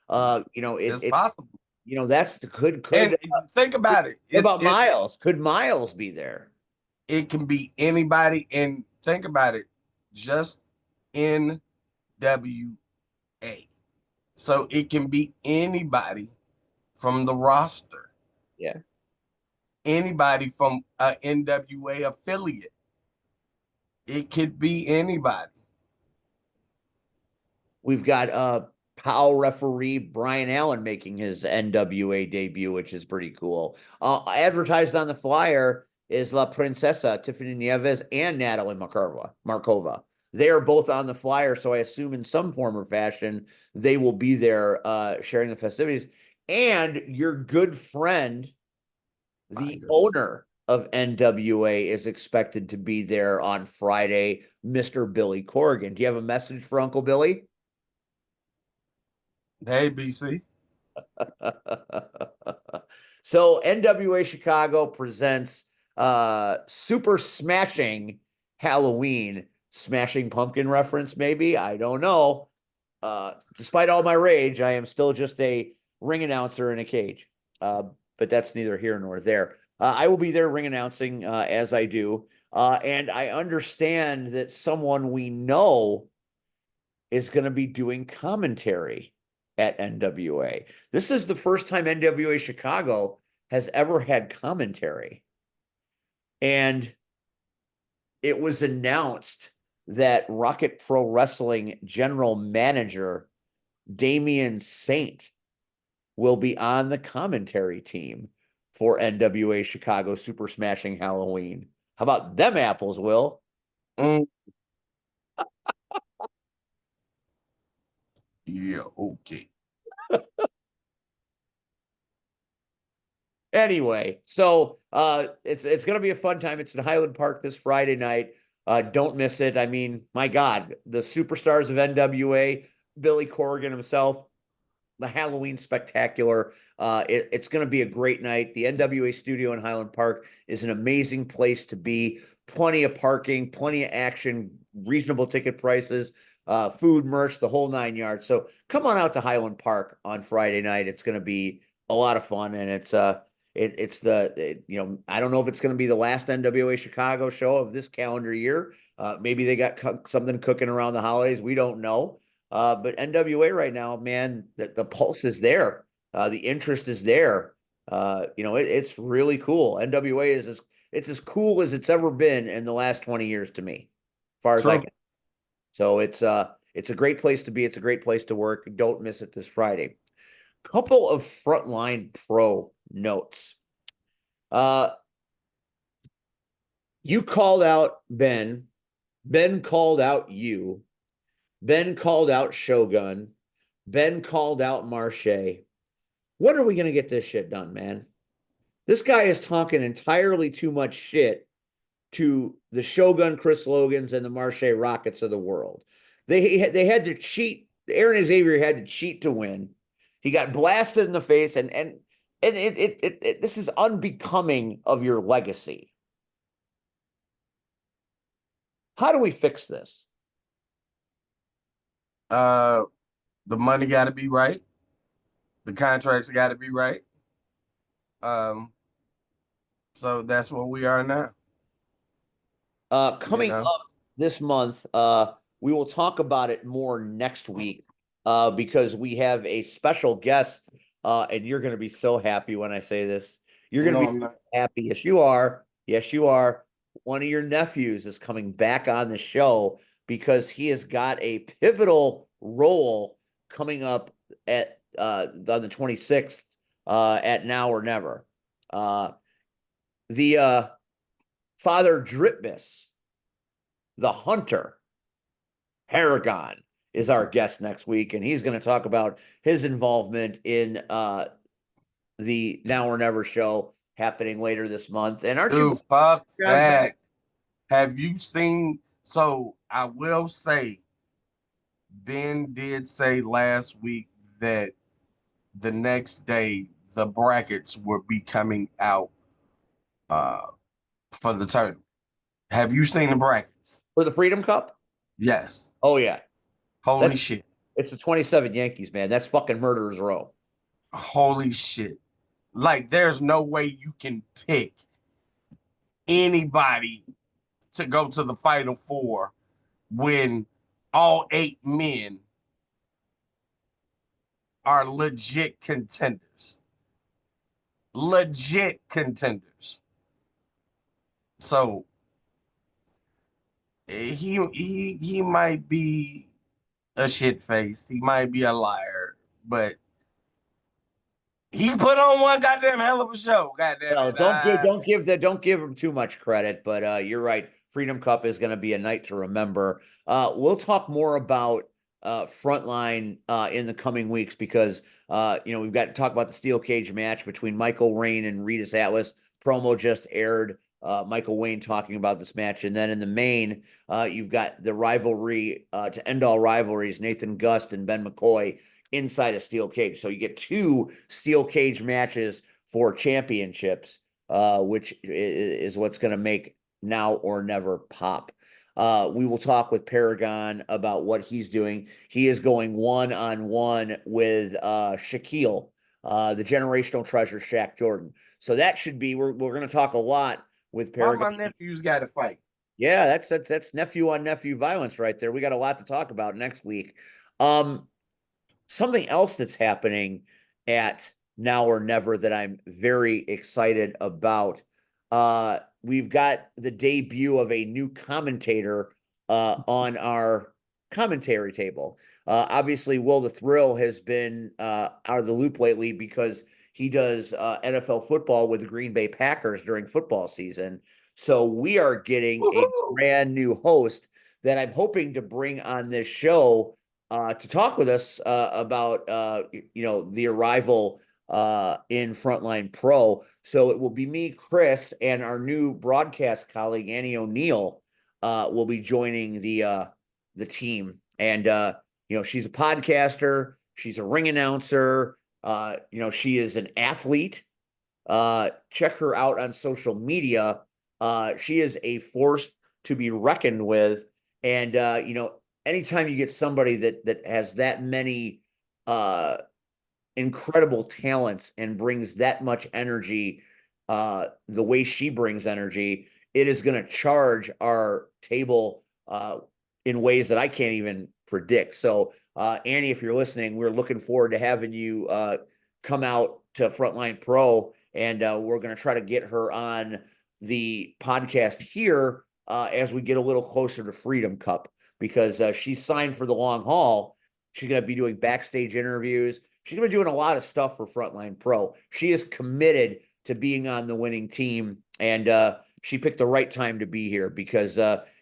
It's possible. That's could And think about it. what about Miles? Could Miles be there? It can be anybody. And think about it, just NWA. So it can be anybody from the roster. Yeah. Anybody from a NWA affiliate. It could be anybody. We've got POW referee Brian Allen making his NWA debut, which is pretty cool. Advertised on the flyer is La Princesa, Tiffany Nieves, and Natalie Markova. They are both on the flyer, so I assume in some form or fashion they will be there sharing the festivities. And your good friend, the owner of NWA, is expected to be there on Friday, Mr. Billy Corrigan. Do you have a message for Uncle Billy? Hey, BC. So NWA Chicago presents Super Smashing Halloween. Smashing Pumpkin reference, maybe? I don't know. Despite all my rage, I am still just a ring announcer in a cage. But that's neither here nor there. I will be there ring announcing as I do. And I understand that someone we know is going to be doing commentary at NWA. This is the first time NWA Chicago has ever had commentary. And it was announced that Rocket Pro Wrestling general manager Damian Saint will be on the commentary team for NWA Chicago Super Smashing Halloween. How about them apples, Will? Yeah, okay. Anyway, so it's going to be a fun time. It's in Highland Park this Friday night. Don't miss it. I mean, my God, the superstars of NWA, Billy Corrigan himself, the Halloween Spectacular. It's going to be a great night. The NWA studio in Highland Park is an amazing place to be. Plenty of parking, plenty of action, reasonable ticket prices, food, merch, the whole 9 yards. So come on out to Highland Park on Friday night. It's going to be a lot of fun, and it's I don't know if it's going to be the last NWA Chicago show of this calendar year. Maybe they got something cooking around the holidays. We don't know. But NWA right now, man, the pulse is there. The interest is there. It's really cool. NWA is as cool as it's ever been in the last 20 years to me, as far as I can. So it's a great place to be. It's a great place to work. Don't miss it this Friday. Couple of Frontline Pro notes. You called out Ben. Ben called out you. Ben called out Shogun. Ben called out Marche. When are we going to get this shit done, man? This guy is talking entirely too much shit to the Shogun Chris Logans and the Marche Rockets of the world. They had to cheat. Aaron Xavier had to cheat to win. He got blasted in the face, and this is unbecoming of your legacy. How do we fix this? The money got to be right. The contracts got to be right. So that's where we are now. Coming up this month, we will talk about it more next week because we have a special guest, and you're going to be so happy when I say this. You're going to be happy. Yes, you are. Yes, you are. One of your nephews is coming back on the show because he has got a pivotal role coming up at on the 26th at Now or Never. The Father Dritmus, the Hunter Paragon, is our guest next week, and he's going to talk about his involvement in the Now or Never show happening later this month. And aren't you? Fuck that. Have you seen? So I will say, Ben did say last week that the next day the brackets will be coming out for the tournament. Have you seen the brackets? For the Freedom Cup? Yes. Oh yeah. Holy shit. It's the 27 Yankees, man. That's fucking murderer's row. Holy shit. Like, there's no way you can pick anybody to go to the Final Four when all 8 men are legit contenders. Legit contenders. So he might be a shit face. He might be a liar, but he put on one goddamn hell of a show. Goddamn Well, it. don't give him too much credit, but you're right. Freedom Cup is going to be a night to remember. We'll talk more about Frontline in the coming weeks because we've got to talk about the steel cage match between Michael Wayne and Regis Atlas. Promo just aired. Michael Wayne talking about this match, and then in the main, you've got the rivalry to end all rivalries. Nathan Gust and Ben McCoy inside a steel cage. So you get 2 steel cage matches for championships, which is what's going to make Now or Never pop. We will talk with Paragon about what he's doing. He is going one-on-one with Shaquille, the generational treasure, Shaq Jordan. So that should be, we're going to talk a lot with Why Paragon. my nephew's got to fight? Yeah, that's nephew on nephew violence right there. We got a lot to talk about next week. Something else that's happening at Now or Never that I'm very excited about. We've got the debut of a new commentator on our commentary table. Obviously, Will the Thrill has been out of the loop lately because he does NFL football with the Green Bay Packers during football season. So we are getting a brand new host that I'm hoping to bring on this show to talk with us about the arrival in Frontline Pro. So it will be me, Chris, and our new broadcast colleague Annie O'Neill will be joining the team. And she's a podcaster, she's a ring announcer, she is an athlete. Check her out on social media. She is a force to be reckoned with. And anytime you get somebody that has that many incredible talents and brings that much energy, the way she brings energy, it is going to charge our table in ways that I can't even predict. So, Annie, if you're listening, we're looking forward to having you come out to Frontline Pro, and we're going to try to get her on the podcast here as we get a little closer to Freedom Cup, because she's signed for the long haul. She's going to be doing backstage interviews. She's going to be doing a lot of stuff for Frontline Pro. She is committed to being on the winning team, and she picked the right time to be here because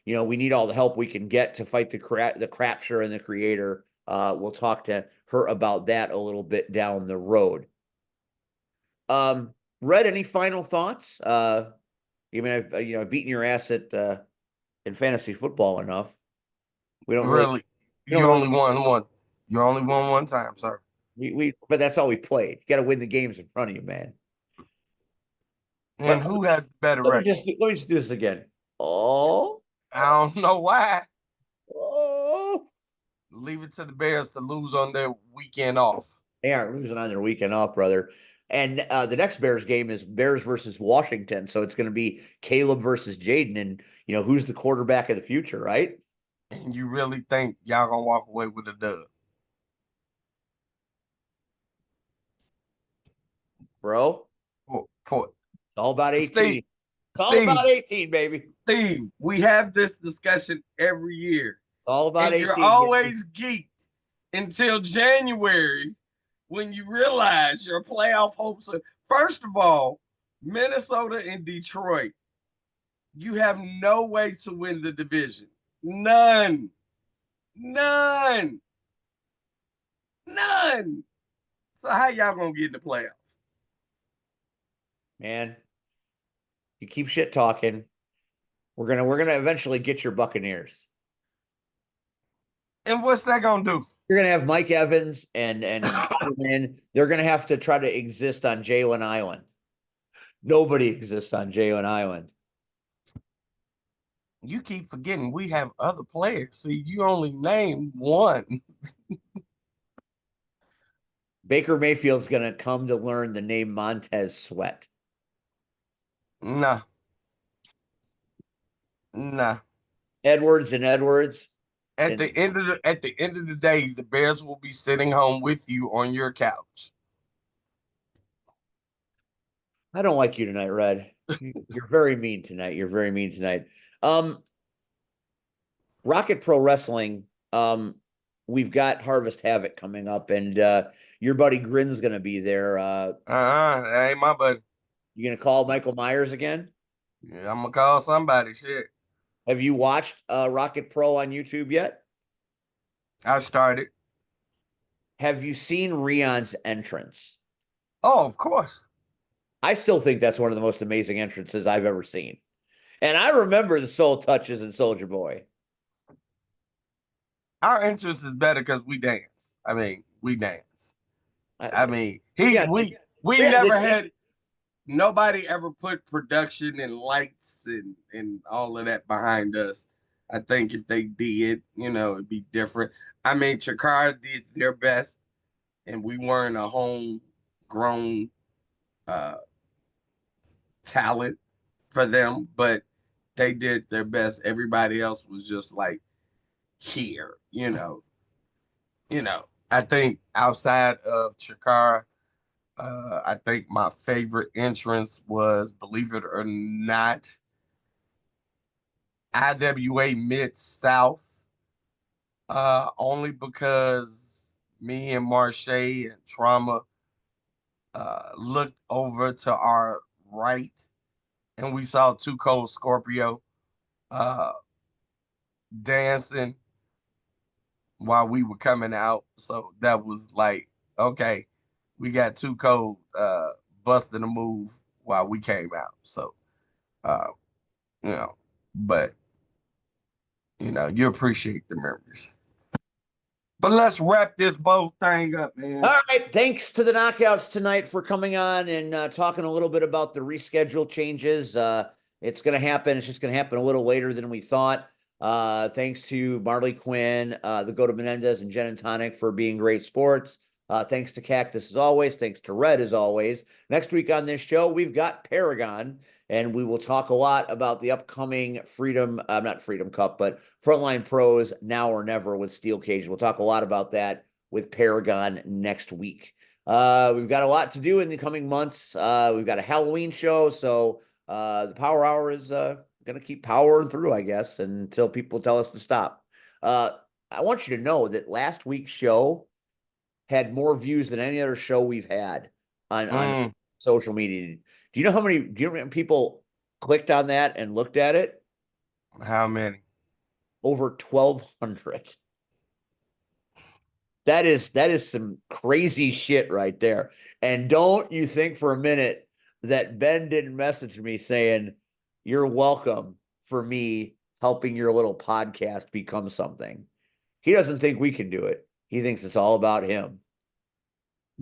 we need all the help we can get to fight the Crapture and the Creator. We'll talk to her about that a little bit down the road. Red, any final thoughts? I've beaten your ass at in fantasy football enough. We don't really. You only won one. You only won one time, sir. But that's all we played. You got to win the games in front of you, man. And who has the better Let record? me just do this again. Oh, I don't know why. oh. Leave it to the Bears to lose on their weekend off. They aren't losing on their weekend off, brother. And the next Bears game is Bears versus Washington. So it's going to be Caleb versus Jaden. And, who's the quarterback of the future, right? And you really think y'all going to walk away with a dub? Bro, It's all about 18. Steve, It's all about 18, baby. Steve, we have this discussion every year. It's all about 18. You're always geeked until January when you realize your playoff hopes are, first of all, Minnesota and Detroit. You have no way to win the division. None. So how y'all gonna get in the playoffs? Man, you keep shit talking. We're gonna eventually get your Buccaneers. And what's that gonna do? You're gonna have Mike Evans and they're gonna have to try to exist on Jalen Island. Nobody exists on Jalen Island. You keep forgetting we have other players. See, you only named one. Baker Mayfield's gonna come to learn the name Montez Sweat. Nah. Edwards and Edwards. At the end of the day, the Bears will be sitting home with you on your couch. I don't like you tonight, Red. You're very mean tonight. You're very mean tonight. Rocket Pro Wrestling. We've got Harvest Havoc coming up, and your buddy Grin's gonna be there. That ain't my buddy. You gonna call Michael Myers again? Yeah, I'm gonna call somebody. Shit. Have you watched Rocket Pro on YouTube yet? I started. Have you seen Rion's entrance? Oh, of course. I still think that's one of the most amazing entrances I've ever seen. And I remember the Soul Touches and Soldier Boy. Our entrance is better because we dance. I mean, we dance. We never had nobody ever put production and lights and all of that behind us. I think if they did, it'd be different. I mean, Chikara did their best, and we weren't a homegrown talent for them, but they did their best. Everybody else was just like here, I think outside of Chikara, I think my favorite entrance was, believe it or not, IWA Mid-South, only because me and Marche and Trauma looked over to our right and we saw Too Cold Scorpio dancing while we were coming out. So that was like, okay, we got Too Cold busting a move while we came out. So, but, you appreciate the memories. But let's wrap this whole thing up, man. All right. Thanks to the Knockouts tonight for coming on and talking a little bit about the reschedule changes. It's going to happen. It's just going to happen a little later than we thought. Thanks to Marley Quinn, the Go to Menendez, and Jen Tonic for being great sports. Thanks to Cactus as always. Thanks to Red as always. Next week on this show, we've got Paragon, and we will talk a lot about the upcoming not Freedom Cup, but Frontline Pros Now or Never with Steel Cage. We'll talk a lot about that with Paragon next week. We've got a lot to do in the coming months. We've got a Halloween show, so the Power Hour is going to keep powering through, I guess, until people tell us to stop. I want you to know that last week's show had more views than any other show we've had on social media. Do you know how many people clicked on that and looked at it? How many? Over 1,200. That is some crazy shit right there. And don't you think for a minute that Ben didn't message me saying, "You're welcome for me helping your little podcast become something." He doesn't think we can do it. He thinks it's all about him.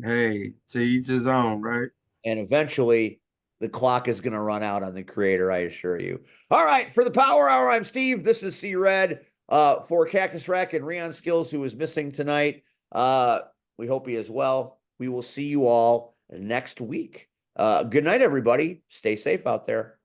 Hey, to each his own, right? And eventually the clock is going to run out on the creator, I assure you. All right, for the Power Hour, I'm Steve. This is C-Red. For Cactus Rack and Rion Skills, who is missing tonight, we hope he is well. We will see you all next week. Good night, everybody. Stay safe out there.